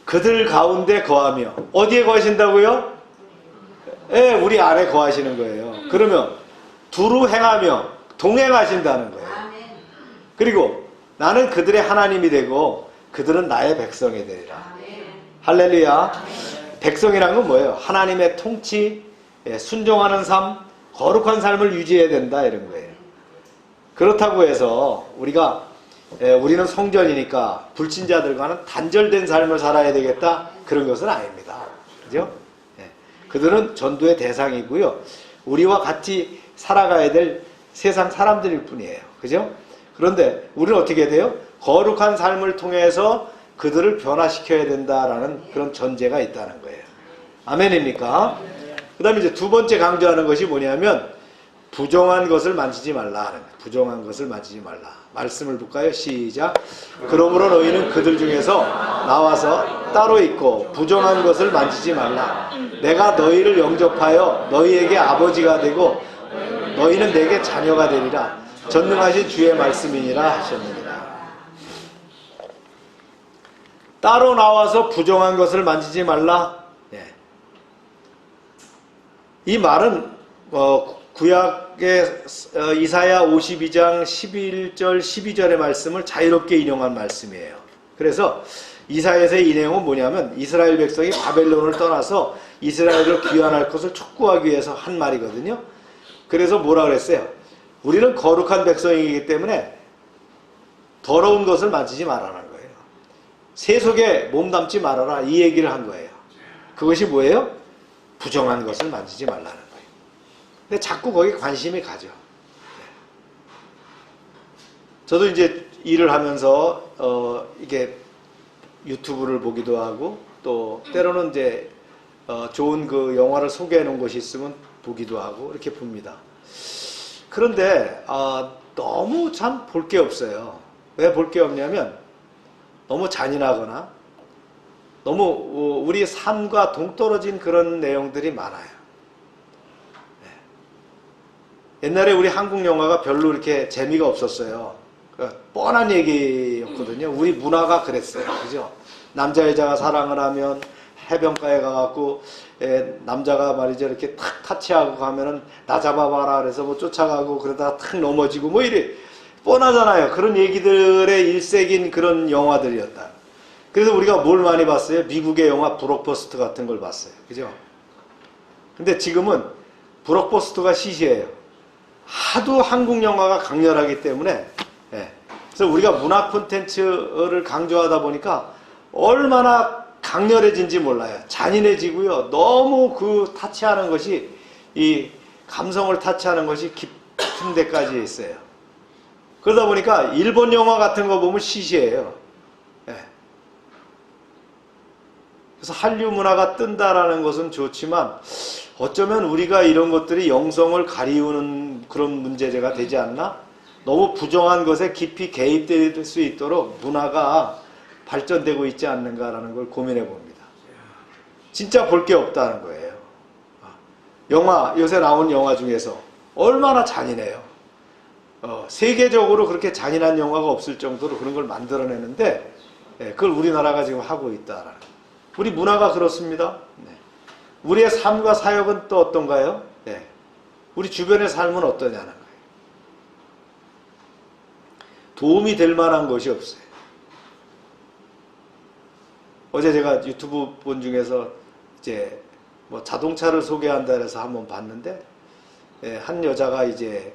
그들 가운데 거하며 어디에 거하신다고요? 예, 우리 안에 거하시는 거예요. 그러면 두루 행하며 동행하신다는 거예요. 그리고 나는 그들의 하나님이 되고 그들은 나의 백성이 되리라. 할렐루야. 백성이란 건 뭐예요? 하나님의 통치, 순종하는 삶, 거룩한 삶을 유지해야 된다 이런 거예요. 그렇다고 해서 우리는 성전이니까 불신자들과는 단절된 삶을 살아야 되겠다 그런 것은 아닙니다. 그죠? 그들은 전도의 대상이고요. 우리와 같이 살아가야 될 세상 사람들일 뿐이에요. 그죠? 그런데 우리는 어떻게 돼요? 거룩한 삶을 통해서 그들을 변화시켜야 된다라는 그런 전제가 있다는 거예요. 아멘입니까? 그 다음에 이제 두 번째 강조하는 것이 뭐냐면 부정한 것을 만지지 말라 하는 거예요. 부정한 것을 만지지 말라. 말씀을 볼까요? 시작. 그러므로 너희는 그들 중에서 나와서 따로 있고 부정한 것을 만지지 말라. 내가 너희를 영접하여 너희에게 아버지가 되고 너희는 내게 자녀가 되리라. 전능하신 주의 말씀이니라 하셨느니라. 따로 나와서 부정한 것을 만지지 말라. 이 말은 구약의 이사야 52장 11절 12절의 말씀을 자유롭게 인용한 말씀이에요. 그래서 이사야서의 이 내용은 뭐냐면 이스라엘 백성이 바벨론을 떠나서 이스라엘을 귀환할 것을 촉구하기 위해서 한 말이거든요. 그래서 뭐라 그랬어요? 우리는 거룩한 백성이기 때문에 더러운 것을 만지지 말라는 거예요. 세속에 몸담지 말아라, 이 얘기를 한 거예요. 그것이 뭐예요? 부정한 것을 만지지 말라는 거예요. 근데 자꾸 거기에 관심이 가죠. 저도 이제 일을 하면서 이게 유튜브를 보기도 하고 또 때로는 이제 좋은 그 영화를 소개해 놓은 것이 있으면 보기도 하고 이렇게 봅니다. 그런데 너무 참 볼 게 없어요. 왜 볼 게 없냐면 너무 잔인하거나 너무 우리 삶과 동떨어진 그런 내용들이 많아요. 옛날에 우리 한국 영화가 별로 이렇게 재미가 없었어요. 뻔한 얘기였거든요. 우리 문화가 그랬어요. 그죠? 남자 여자가 사랑을 하면 해변가에 가갖고 남자가 말이죠 이렇게 탁 타치하고 가면은 나 잡아봐라 그래서 뭐 쫓아가고 그러다가 탁 넘어지고 뭐 이래 뻔하잖아요. 그런 얘기들의 일색인 그런 영화들이었다. 그래서 우리가 뭘 많이 봤어요? 미국의 영화 블록버스터 같은 걸 봤어요. 그죠? 근데 지금은 블록버스터가 시시해요. 하도 한국 영화가 강렬하기 때문에 그래서 우리가 문화 콘텐츠를 강조하다 보니까 얼마나 강렬해진지 몰라요. 잔인해지고요. 너무 그 타치하는 것이 이 감성을 타치하는 것이 깊은 데까지 있어요. 그러다 보니까 일본 영화 같은 거 보면 시시해요. 그래서 한류 문화가 뜬다라는 것은 좋지만 어쩌면 우리가 이런 것들이 영성을 가리우는 그런 문제제가 되지 않나? 너무 부정한 것에 깊이 개입될 수 있도록 문화가 발전되고 있지 않는가라는 걸 고민해 봅니다. 진짜 볼 게 없다는 거예요. 영화, 요새 나온 영화 중에서 얼마나 잔인해요. 세계적으로 그렇게 잔인한 영화가 없을 정도로 그런 걸 만들어내는데 그걸 우리나라가 지금 하고 있다라는 거예요. 우리 문화가 그렇습니다. 우리의 삶과 사역은 또 어떤가요? 우리 주변의 삶은 어떠냐는 거예요. 도움이 될 만한 것이 없어요. 어제 제가 유튜브 본 중에서 이제 뭐 자동차를 소개한다 해서 한번 봤는데 한 여자가 이제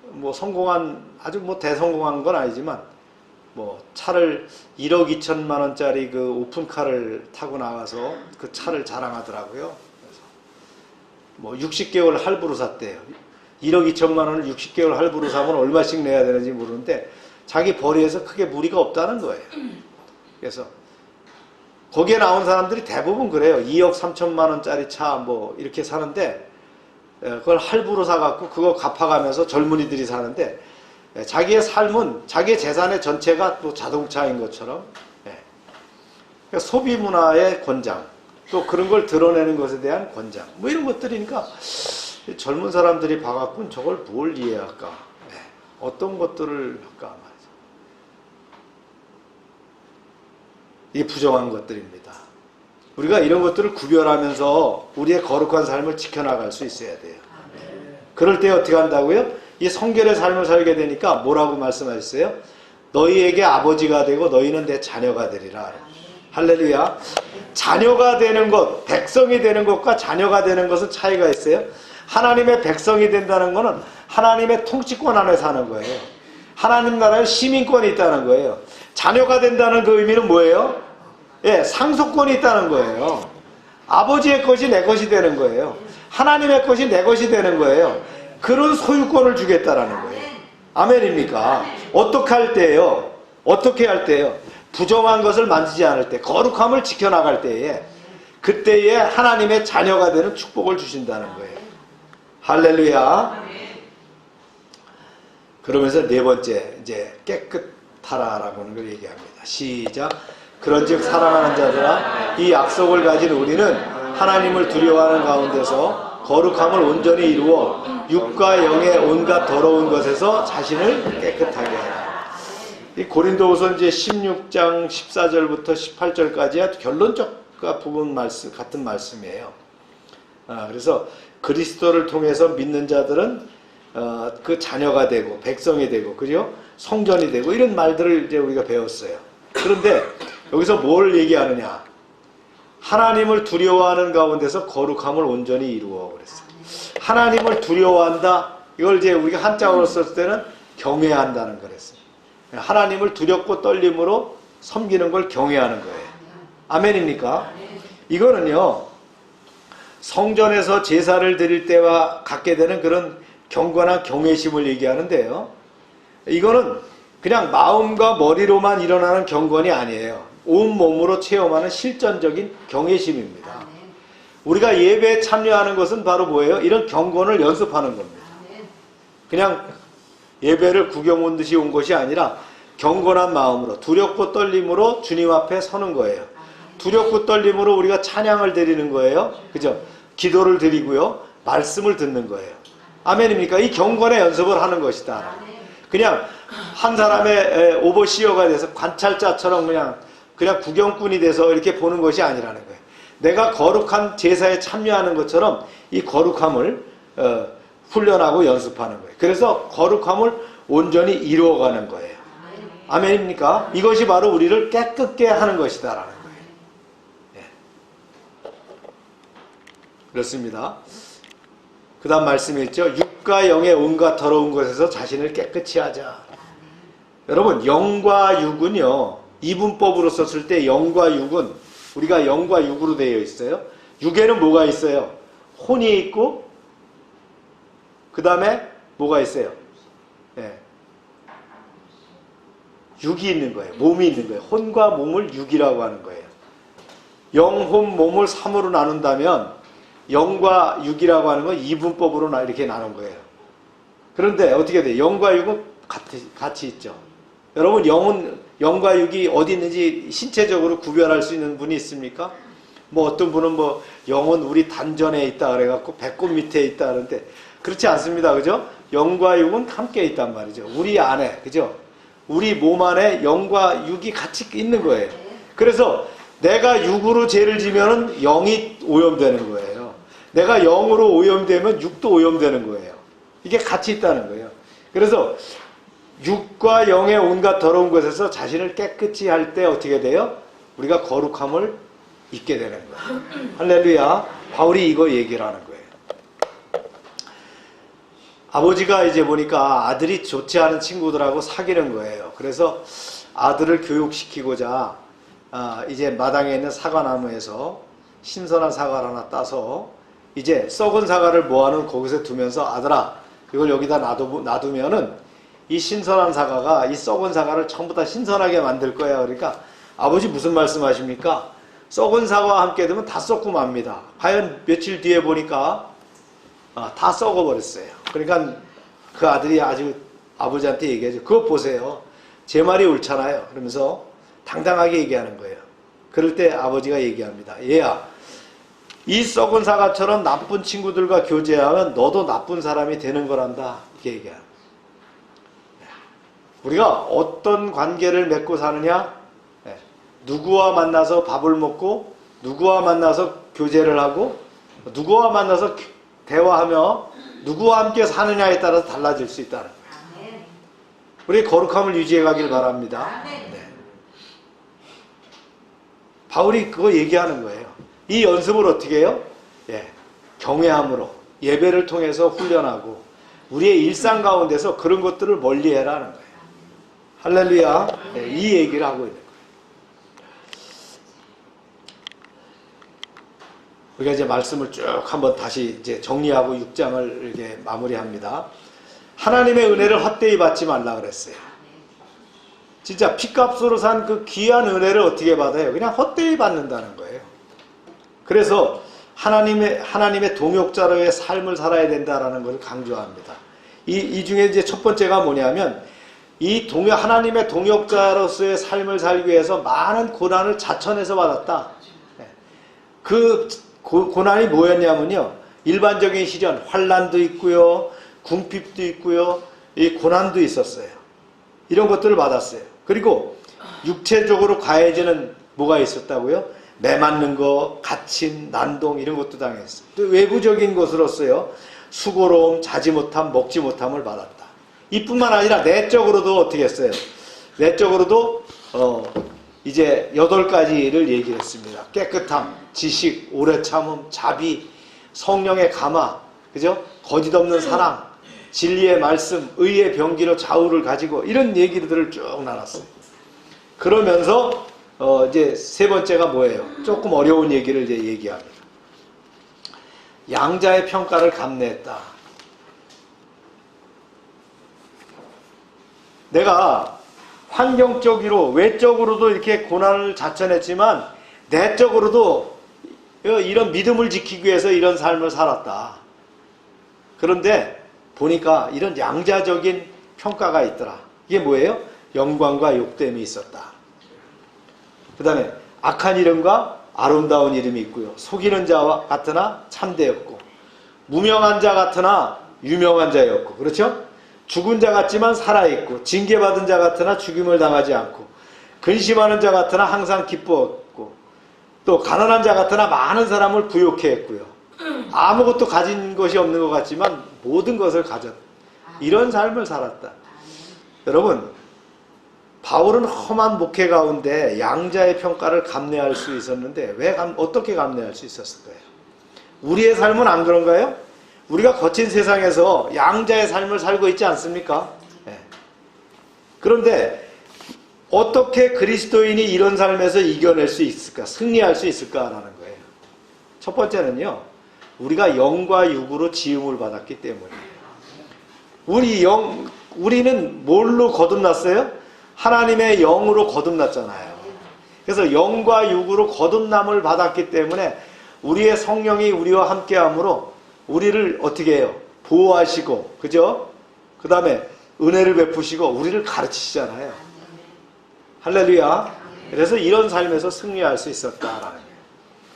뭐 성공한 아주 뭐 대성공한 건 아니지만 뭐 차를 1억 2천만 원짜리 그 오픈카를 타고 나가서 그 차를 자랑하더라고요. 그래서 뭐 60개월 할부로 샀대요. 1억 2천만 원을 60개월 할부로 사면 얼마씩 내야 되는지 모르는데 자기 벌이에서 크게 무리가 없다는 거예요. 그래서 거기에 나온 사람들이 대부분 그래요. 2억 3천만 원짜리 차 뭐 이렇게 사는데 그걸 할부로 사갖고 그거 갚아가면서 젊은이들이 사는데 자기의 삶은 자기의 재산의 전체가 또 자동차인 것처럼 그러니까 소비 문화의 권장 또 그런 걸 드러내는 것에 대한 권장 뭐 이런 것들이니까 젊은 사람들이 봐갖고는 저걸 뭘 이해할까 어떤 것들을 할까 말이죠. 이게 부정한 것들입니다. 우리가 이런 것들을 구별하면서 우리의 거룩한 삶을 지켜나갈 수 있어야 돼요. 그럴 때 어떻게 한다고요? 이 성결의 삶을 살게 되니까 뭐라고 말씀하셨어요? 너희에게 아버지가 되고 너희는 내 자녀가 되리라. 할렐루야. 자녀가 되는 것, 백성이 되는 것과 자녀가 되는 것은 차이가 있어요. 하나님의 백성이 된다는 것은 하나님의 통치권 안에 사는 거예요. 하나님 나라에 시민권이 있다는 거예요. 자녀가 된다는 그 의미는 뭐예요? 상속권이 있다는 거예요. 아버지의 것이 내 것이 되는 거예요. 하나님의 것이 내 것이 되는 거예요. 그런 소유권을 주겠다라는 거예요. 아멘입니까? 어떻게 할 때예요? 어떻게 할 때예요? 부정한 것을 만지지 않을 때, 거룩함을 지켜나갈 때에 그때에 하나님의 자녀가 되는 축복을 주신다는 거예요. 할렐루야. 그러면서 네 번째 이제 깨끗하라라고 하는 걸 얘기합니다. 시작. 그런즉 사랑하는 자들아 이 약속을 가진 우리는 하나님을 두려워하는 가운데서 거룩함을 온전히 이루어 육과 영의 온갖 더러운 것에서 자신을 깨끗하게 하라. 이 고린도후서 이제 16장 14절부터 18절까지야 결론적 부분 말씀 같은 말씀이에요. 그래서 그리스도를 통해서 믿는 자들은 그 자녀가 되고 백성이 되고 그죠? 성전이 되고 이런 말들을 이제 우리가 배웠어요. 그런데 여기서 뭘 얘기하느냐? 하나님을 두려워하는 가운데서 거룩함을 온전히 이루어 그랬어요. 하나님을 두려워한다. 이걸 이제 우리가 한자어로 썼을 때는 경외한다는 거랬어요. 하나님을 두렵고 떨림으로 섬기는 걸 경외하는 거예요. 아멘입니까? 이거는요. 성전에서 제사를 드릴 때와 갖게 되는 그런 경건한 경외심을 얘기하는데요. 이거는 그냥 마음과 머리로만 일어나는 경건이 아니에요. 온몸으로 체험하는 실전적인 경외심입니다. 우리가 예배에 참여하는 것은 바로 뭐예요? 이런 경건을 연습하는 겁니다. 그냥 예배를 구경 온 듯이 온 것이 아니라 경건한 마음으로 두렵고 떨림으로 주님 앞에 서는 거예요. 두렵고 떨림으로 우리가 찬양을 드리는 거예요. 그죠? 기도를 드리고요. 말씀을 듣는 거예요. 아멘입니까? 이 경건의 연습을 하는 것이다. 그냥 한 사람의 오버시어가 돼서 관찰자처럼 그냥 구경꾼이 돼서 이렇게 보는 것이 아니라는 거예요. 내가 거룩한 제사에 참여하는 것처럼 이 거룩함을 훈련하고 연습하는 거예요. 그래서 거룩함을 온전히 이루어가는 거예요. 아멘입니까? 이것이 바로 우리를 깨끗게 하는 것이다라는 거예요. 네. 그렇습니다. 그 다음 말씀이 있죠. 육과 영의 온갖 더러운 것에서 자신을 깨끗이 하자. 여러분 영과 육은요. 이분법으로 썼을 때 영과 육은 우리가 영과 육으로 되어 있어요. 육에는 뭐가 있어요? 혼이 있고 그 다음에 뭐가 있어요? 네. 육이 있는 거예요. 몸이 있는 거예요. 혼과 몸을 육이라고 하는 거예요. 영, 혼, 몸을 3으로 나눈다면 영과 육이라고 하는 건 이분법으로 이렇게 나눈 거예요. 그런데 어떻게 돼요? 영과 육은 같이 있죠. 여러분 영과 육이 어디 있는지 신체적으로 구별할 수 있는 분이 있습니까? 뭐 어떤 분은 뭐 영은 우리 단전에 있다 그래갖고 배꼽 밑에 있다 그러는데 그렇지 않습니다. 그죠? 영과 육은 함께 있단 말이죠. 우리 안에 그죠? 우리 몸 안에 영과 육이 같이 있는 거예요. 그래서 내가 육으로 죄를 지면은 영이 오염되는 거예요. 내가 영으로 오염되면 육도 오염되는 거예요. 이게 같이 있다는 거예요. 그래서 육과 영의 온갖 더러운 것에서 자신을 깨끗이 할 때 어떻게 돼요? 우리가 거룩함을 잊게 되는 거예요. 할렐루야. 바울이 이거 얘기를 하는 거예요. 아버지가 이제 보니까 아들이 좋지 않은 친구들하고 사귀는 거예요. 그래서 아들을 교육시키고자 이제 마당에 있는 사과나무에서 신선한 사과를 하나 따서 이제 썩은 사과를 모아놓은 거기서 두면서 아들아 이걸 여기다 놔두면은 이 신선한 사과가 이 썩은 사과를 전부 다 신선하게 만들 거야. 그러니까 아버지 무슨 말씀하십니까? 썩은 사과와 함께 두면 다 썩고 맙니다. 과연 며칠 뒤에 보니까 다 썩어버렸어요. 그러니까 그 아들이 아주 아버지한테 얘기하죠. 그거 보세요. 제 말이 옳잖아요. 그러면서 당당하게 얘기하는 거예요. 그럴 때 아버지가 얘기합니다. 얘야, 이 썩은 사과처럼 나쁜 친구들과 교제하면 너도 나쁜 사람이 되는 거란다. 이렇게 얘기해요. 우리가 어떤 관계를 맺고 사느냐? 누구와 만나서 밥을 먹고 누구와 만나서 교제를 하고 누구와 만나서 대화하며 누구와 함께 사느냐에 따라서 달라질 수 있다는 거예요. 우리 거룩함을 유지해 가길 바랍니다. 네. 바울이 그거 얘기하는 거예요. 이 연습을 어떻게 해요? 경외함으로 예배를 통해서 훈련하고 우리의 일상 가운데서 그런 것들을 멀리해라는 거예요. 할렐루야. 이 얘기를 하고 있는 거예요. 우리가 이제 말씀을 쭉 한번 다시 이제 정리하고 6장을 이렇게 마무리합니다. 하나님의 은혜를 헛되이 받지 말라 그랬어요. 진짜 피값으로 산 그 귀한 은혜를 어떻게 받아요? 그냥 헛되이 받는다는 거예요. 그래서 하나님의 동역자로의 삶을 살아야 된다라는 것을 강조합니다. 이 중에 이제 첫 번째가 뭐냐면 하나님의 동역자로서의 삶을 살기 위해서 많은 고난을 자천해서 받았다. 그 고난이 뭐였냐면요, 일반적인 시련, 환난도 있고요, 궁핍도 있고요, 이 고난도 있었어요. 이런 것들을 받았어요. 그리고 육체적으로 가해지는 뭐가 있었다고요? 매 맞는 거, 갇힘, 난동 이런 것도 당했어요. 또 외부적인 것으로서요, 수고로움, 자지 못함, 먹지 못함을 받았다. 이뿐만 아니라 내적으로도 어떻게 했어요? 내적으로도 이제 8가지를 얘기를 했습니다. 깨끗함, 지식, 오래 참음, 자비, 성령의 감화, 그죠? 거짓 없는 사랑, 진리의 말씀, 의의 병기로 좌우를 가지고 이런 얘기들을 쭉 나눴어요. 그러면서 이제 세 번째가 뭐예요? 조금 어려운 얘기를 이제 얘기합니다. 양자의 평가를 감내했다. 내가 환경적으로 외적으로도 이렇게 고난을 자천했지만 내적으로도 이런 믿음을 지키기 위해서 이런 삶을 살았다. 그런데 보니까 이런 양자적인 평가가 있더라. 이게 뭐예요? 영광과 욕됨이 있었다. 그 다음에 악한 이름과 아름다운 이름이 있고요. 속이는 자와 같으나 참되었고, 무명한 자 같으나 유명한 자였고, 그렇죠? 죽은 자 같지만 살아있고, 징계받은 자 같으나 죽임을 당하지 않고, 근심하는 자 같으나 항상 기뻐했고, 또 가난한 자 같으나 많은 사람을 부욕해 했고요. 아무것도 가진 것이 없는 것 같지만 모든 것을 가졌다. 이런 삶을 살았다. 여러분, 바울은 험한 목회 가운데 양자의 평가를 감내할 수 있었는데 어떻게 감내할 수 있었을 거예요? 우리의 삶은 안 그런가요? 우리가 거친 세상에서 양자의 삶을 살고 있지 않습니까? 네. 그런데 어떻게 그리스도인이 이런 삶에서 이겨낼 수 있을까? 승리할 수 있을까라는 거예요. 첫 번째는요, 우리가 영과 육으로 지음을 받았기 때문이에요. 우리는 뭘로 거듭났어요? 하나님의 영으로 거듭났잖아요. 그래서 영과 육으로 거듭남을 받았기 때문에 우리의 성령이 우리와 함께함으로 우리를 어떻게 해요? 보호하시고, 그죠? 그 다음에 은혜를 베푸시고 우리를 가르치시잖아요. 할렐루야. 그래서 이런 삶에서 승리할 수 있었다라는 거예요.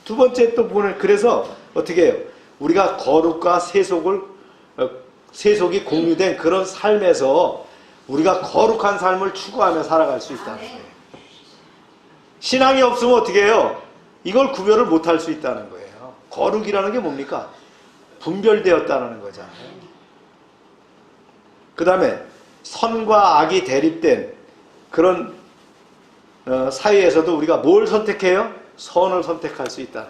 두 번째 또 보는, 그래서 어떻게 해요? 우리가 거룩과 세속이 공유된 그런 삶에서 우리가 거룩한 삶을 추구하며 살아갈 수 있다는 거예요. 신앙이 없으면 어떻게 해요? 이걸 구별을 못할 수 있다는 거예요. 거룩이라는 게 뭡니까? 분별되었다는 거잖아요. 그 다음에 선과 악이 대립된 그런 사이에서도 우리가 뭘 선택해요? 선을 선택할 수 있다는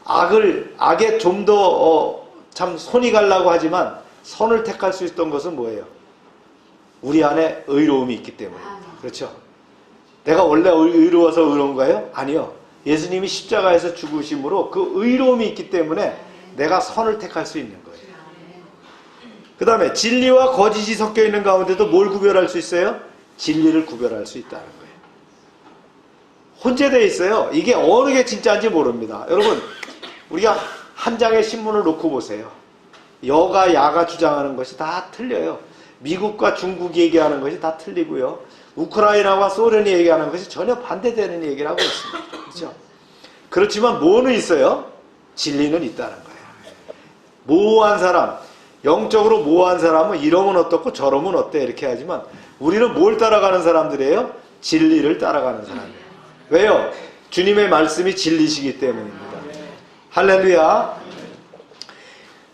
거예요. 악에 좀 더 참 손이 가려고 하지만 선을 택할 수 있던 것은 뭐예요? 우리 안에 의로움이 있기 때문입니다. 그렇죠? 내가 원래 의로워서 의로운가요? 아니요. 예수님이 십자가에서 죽으심으로 그 의로움이 있기 때문에 내가 선을 택할 수 있는 거예요. 그 다음에 진리와 거짓이 섞여 있는 가운데도 뭘 구별할 수 있어요? 진리를 구별할 수 있다는 거예요. 혼재되어 있어요. 이게 어느 게 진짜인지 모릅니다. 여러분, 우리가 한 장의 신문을 놓고 보세요. 여가 야가 주장하는 것이 다 틀려요. 미국과 중국이 얘기하는 것이 다 틀리고요. 우크라이나와 소련이 얘기하는 것이 전혀 반대되는 얘기를 하고 있습니다. 그렇죠? 그렇지만 뭐는 있어요? 진리는 있다는 거예요. 모호한 사람, 영적으로 모호한 사람은 이러면 어떻고 저러면 어때 이렇게 하지만 우리는 뭘 따라가는 사람들이에요? 진리를 따라가는 사람이에요. 왜요? 주님의 말씀이 진리시기 때문입니다. 할렐루야.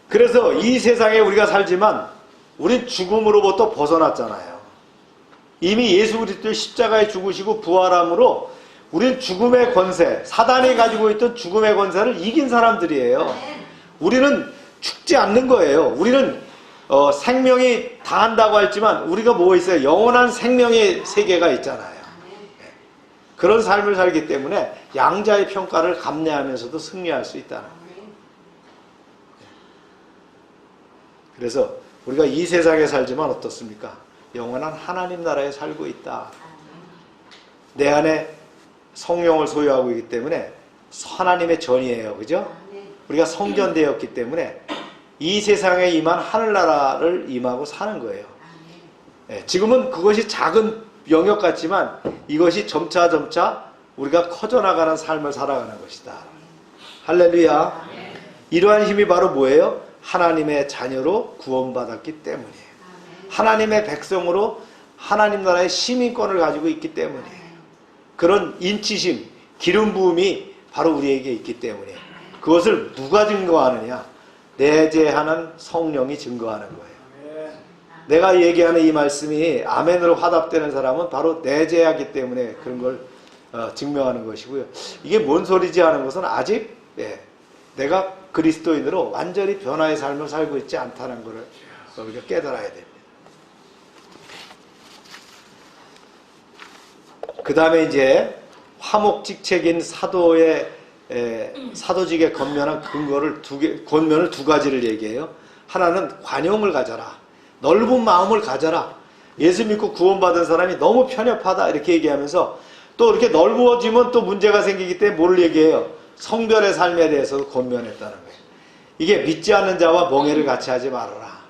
그래서 이 세상에 우리가 살지만 우린 죽음으로부터 벗어났잖아요. 이미 예수 그리스도의 십자가에 죽으시고 부활함으로 우린 죽음의 권세, 사단이 가지고 있던 죽음의 권세를 이긴 사람들이에요. 우리는 죽지 않는 거예요. 우리는 생명이 다한다고 했지만 우리가 뭐 있어요? 영원한 생명의 세계가 있잖아요. 그런 삶을 살기 때문에 양자의 평가를 감내하면서도 승리할 수 있다는 거예요. 그래서 우리가 이 세상에 살지만 어떻습니까? 영원한 하나님 나라에 살고 있다. 내 안에 성령을 소유하고 있기 때문에 하나님의 전이에요. 그죠? 우리가 성전되었기 때문에 이 세상에 임한 하늘나라를 임하고 사는 거예요. 지금은 그것이 작은 영역 같지만 이것이 점차 우리가 커져나가는 삶을 살아가는 것이다. 할렐루야. 이러한 힘이 바로 뭐예요? 하나님의 자녀로 구원받았기 때문이에요. 하나님의 백성으로 하나님 나라의 시민권을 가지고 있기 때문이에요. 그런 인치심, 기름 부음이 바로 우리에게 있기 때문에 그것을 누가 증거하느냐? 내재하는 성령이 증거하는 거예요. 내가 얘기하는 이 말씀이 아멘으로 화답되는 사람은 바로 내재하기 때문에 그런 걸 증명하는 것이고요. 이게 뭔 소리지 하는 것은 아직 내가 그리스도인으로 완전히 변화의 삶을 살고 있지 않다는 것을 우리가 깨달아야 됩니다. 그 다음에 이제 화목직책인 사도직에 권면한 권면을 두 가지를 얘기해요. 하나는 관용을 가져라. 넓은 마음을 가져라. 예수 믿고 구원받은 사람이 너무 편협하다 이렇게 얘기하면서 또 이렇게 넓어지면 또 문제가 생기기 때문에 뭘 얘기해요? 성별의 삶에 대해서도 권면했다는 거예요. 이게 믿지 않는 자와 멍해를 같이 하지 말아라.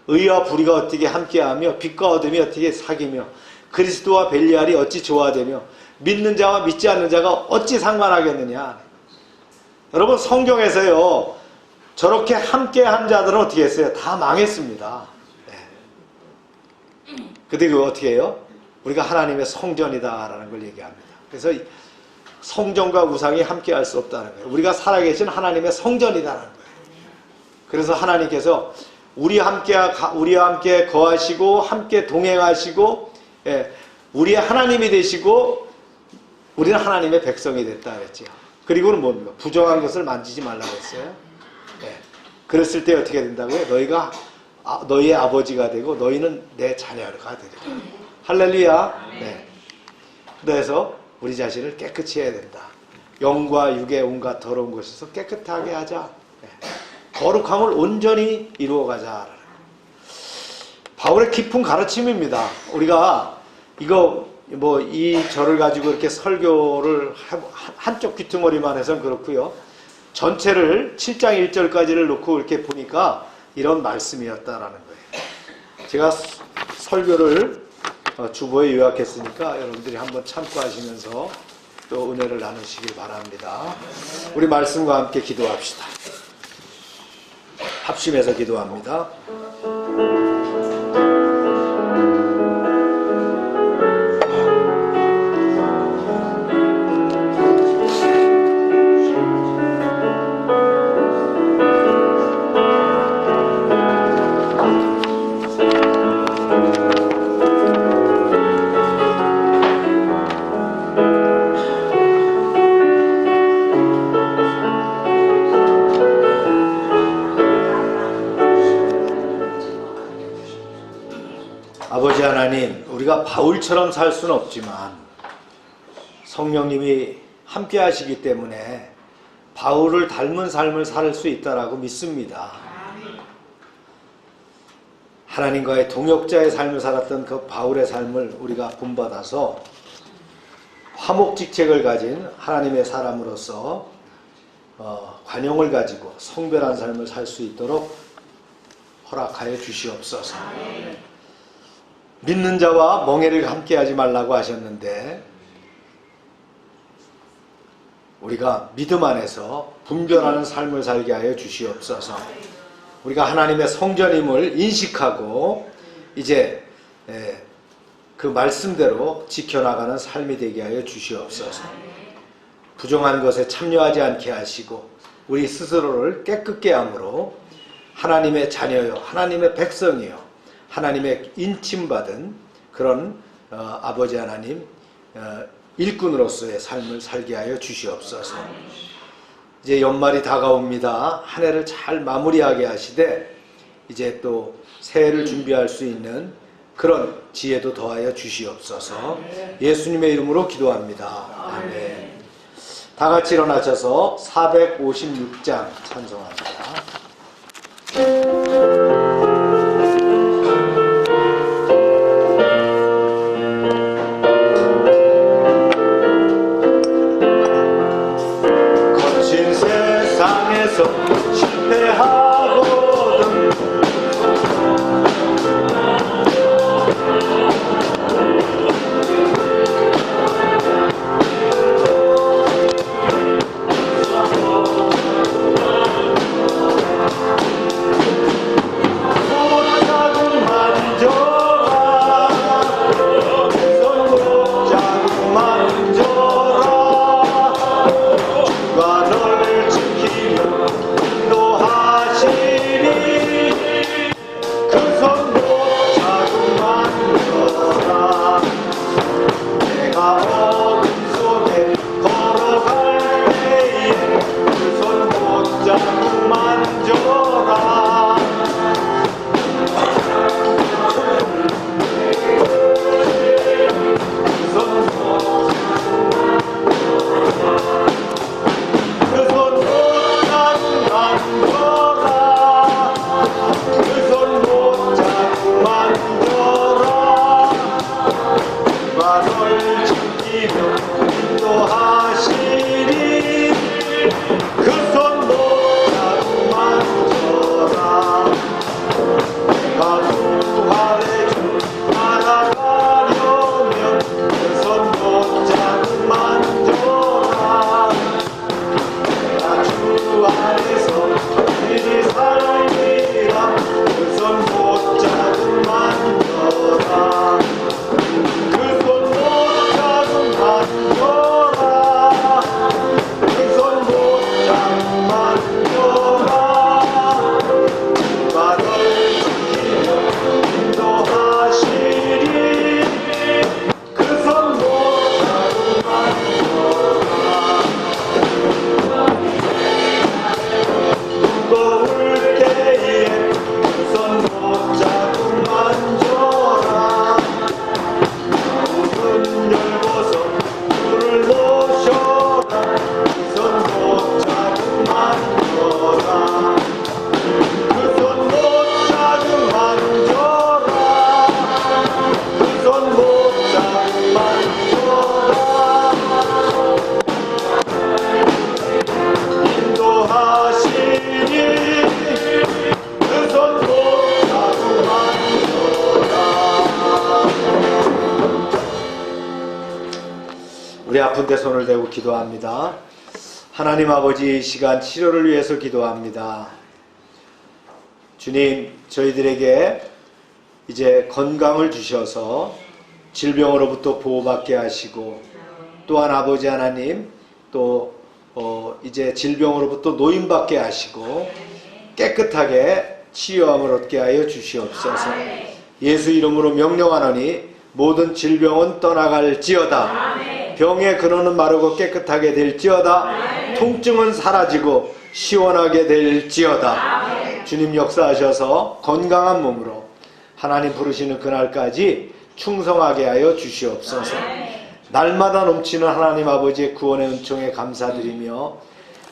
의와 불의가 어떻게 함께하며 빛과 어둠이 어떻게 사귀며 그리스도와 벨리알이 어찌 조화되며 믿는 자와 믿지 않는 자가 어찌 상관하겠느냐. 여러분 성경에서요 저렇게 함께한 자들은 어떻게 했어요? 다 망했습니다. 근데 그거 어떻게 해요? 우리가 하나님의 성전이다라는 걸 얘기합니다. 그래서 성전과 우상이 함께할 수 없다는 거예요. 우리가 살아계신 하나님의 성전이다라는 거예요. 그래서 하나님께서 우리와 함께 거하시고 함께 동행하시고 우리의 하나님이 되시고 우리는 하나님의 백성이 됐다 그랬죠. 그리고는 뭡니까? 부정한 것을 만지지 말라고 했어요. 그랬을 때 어떻게 된다고요? 너희가 너희의 아버지가 되고 너희는 내 자녀가 되리라. 할렐루야. 그래서 우리 자신을 깨끗이 해야 된다. 영과 육의 온갖 더러운 것에서 깨끗하게 하자. 거룩함을 온전히 이루어가자. 바울의 깊은 가르침입니다. 우리가 이 절을 가지고 이렇게 설교를 한쪽 귀퉁머리만 해서는 그렇고요. 전체를 7장 1절까지를 놓고 이렇게 보니까 이런 말씀이었다라는 거예요. 제가 설교를 주보에 요약했으니까 여러분들이 한번 참고하시면서 또 은혜를 나누시길 바랍니다. 우리 말씀과 함께 기도합시다. 합심해서 기도합니다. 아버지 하나님, 우리가 바울처럼 살 수는 없지만 성령님이 함께 하시기 때문에 바울을 닮은 삶을 살 수 있다라고 믿습니다. 하나님과의 동역자의 삶을 살았던 그 바울의 삶을 우리가 본받아서 화목직책을 가진 하나님의 사람으로서 관용을 가지고 성별한 삶을 살 수 있도록 허락하여 주시옵소서. 믿는 자와 멍해를 함께하지 말라고 하셨는데 우리가 믿음 안에서 분별하는 삶을 살게 하여 주시옵소서. 우리가 하나님의 성전임을 인식하고 이제 그 말씀대로 지켜나가는 삶이 되게 하여 주시옵소서. 부정한 것에 참여하지 않게 하시고 우리 스스로를 깨끗게 함으로 하나님의 자녀요 하나님의 백성이요 하나님의 인침받은 그런 아버지 하나님 일꾼으로서의 삶을 살게 하여 주시옵소서. 이제 연말이 다가옵니다. 한 해를 잘 마무리하게 하시되 이제 또 새해를 준비할 수 있는 그런 지혜도 더하여 주시옵소서. 예수님의 이름으로 기도합니다. 아멘. 다 같이 일어나셔서 456장 찬송합니다. 발을 지키며 인도하시리 그 손 못자고 만져라 내가 부활의 주 알아가려면 그 손 못자고 만져라 내가 주 안에서 일이 살리라 그 손 못자고 만져라 그 손 못자고 만져라 그 손 못자고 만져라 발을 지키며 인도하시리 그 손 못자고 만져라 무거울 때에 그 손 못자고 만져라 문 열고서 물을 모셔라 그 손 못자고 만져라 그 손 못자고 만져라 그 손 못자고 만져라 인도하시니 그 손 못자고 만져라 우리 아픈 데 손을 대고 기도합니다. 하나님 아버지 이 시간 치료를 위해서 기도합니다. 주님 저희들에게 이제 건강을 주셔서 질병으로부터 보호받게 하시고 또한 아버지 하나님 또 이제 질병으로부터 노임받게 하시고 깨끗하게 치유함을 얻게 하여 주시옵소서. 예수 이름으로 명령하노니 모든 질병은 떠나갈지어다. 병의 근원은 마르고 깨끗하게 될지어다. 통증은 사라지고 시원하게 될지어다. 주님 역사하셔서 건강한 몸으로 하나님 부르시는 그날까지 충성하게 하여 주시옵소서. 날마다 넘치는 하나님 아버지의 구원의 은총에 감사드리며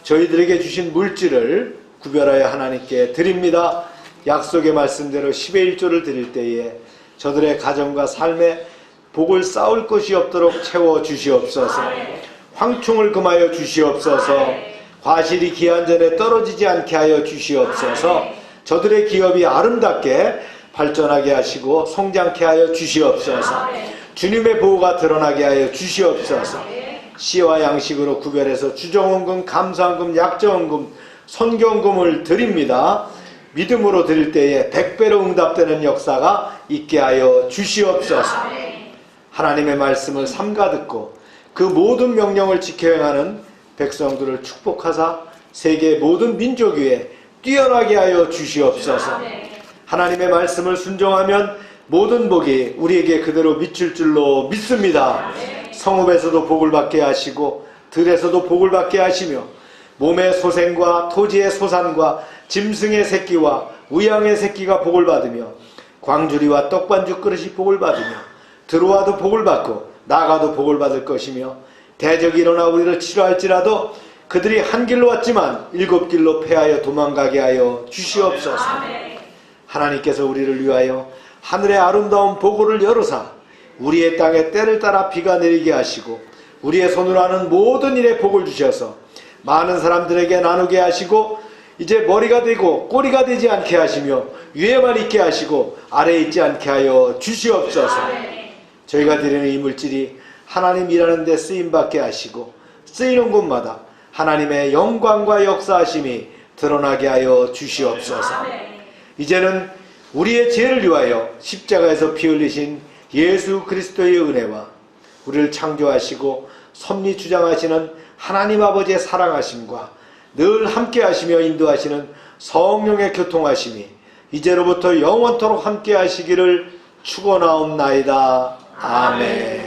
저희들에게 주신 물질을 구별하여 하나님께 드립니다. 약속의 말씀대로 10의 1조를 드릴 때에 저들의 가정과 삶에 복을 쌓을 것이 없도록 채워 주시옵소서. 황충을 금하여 주시옵소서. 과실이 기한 전에 떨어지지 않게 하여 주시옵소서. 저들의 기업이 아름답게 발전하게 하시고 성장케 하여 주시옵소서. 주님의 보호가 드러나게 하여 주시옵소서. 씨와 양식으로 구별해서 주정원금, 감사원금, 약정원금, 선경금을 드립니다. 믿음으로 드릴 때에 100배로 응답되는 역사가 있게 하여 주시옵소서. 하나님의 말씀을 삼가 듣고 그 모든 명령을 지켜 행하는 백성들을 축복하사 세계 모든 민족 위에 뛰어나게 하여 주시옵소서. 하나님의 말씀을 순종하면 모든 복이 우리에게 그대로 미칠 줄로 믿습니다. 성읍에서도 복을 받게 하시고 들에서도 복을 받게 하시며 몸의 소생과 토지의 소산과 짐승의 새끼와 우양의 새끼가 복을 받으며 광주리와 떡반죽 그릇이 복을 받으며 들어와도 복을 받고 나가도 복을 받을 것이며 대적이 일어나 우리를 치료할지라도 그들이 한 길로 왔지만 7길로 패하여 도망가게 하여 주시옵소서. 하나님께서 우리를 위하여 하늘의 아름다운 보고를 열어사 우리의 땅에 때를 따라 비가 내리게 하시고 우리의 손으로 하는 모든 일에 복을 주셔서 많은 사람들에게 나누게 하시고 이제 머리가 되고 꼬리가 되지 않게 하시며 위에만 있게 하시고 아래에 있지 않게 하여 주시옵소서. 저희가 드리는 이 물질이 하나님 일하는 데 쓰임받게 하시고 쓰이는 곳마다 하나님의 영광과 역사하심이 드러나게 하여 주시옵소서. 이제는 우리의 죄를 위하여 십자가에서 피 흘리신 예수 그리스도의 은혜와 우리를 창조하시고 섭리 주장하시는 하나님 아버지의 사랑하심과 늘 함께 하시며 인도하시는 성령의 교통하심이 이제로부터 영원토록 함께 하시기를 축원하옵나이다. 아멘.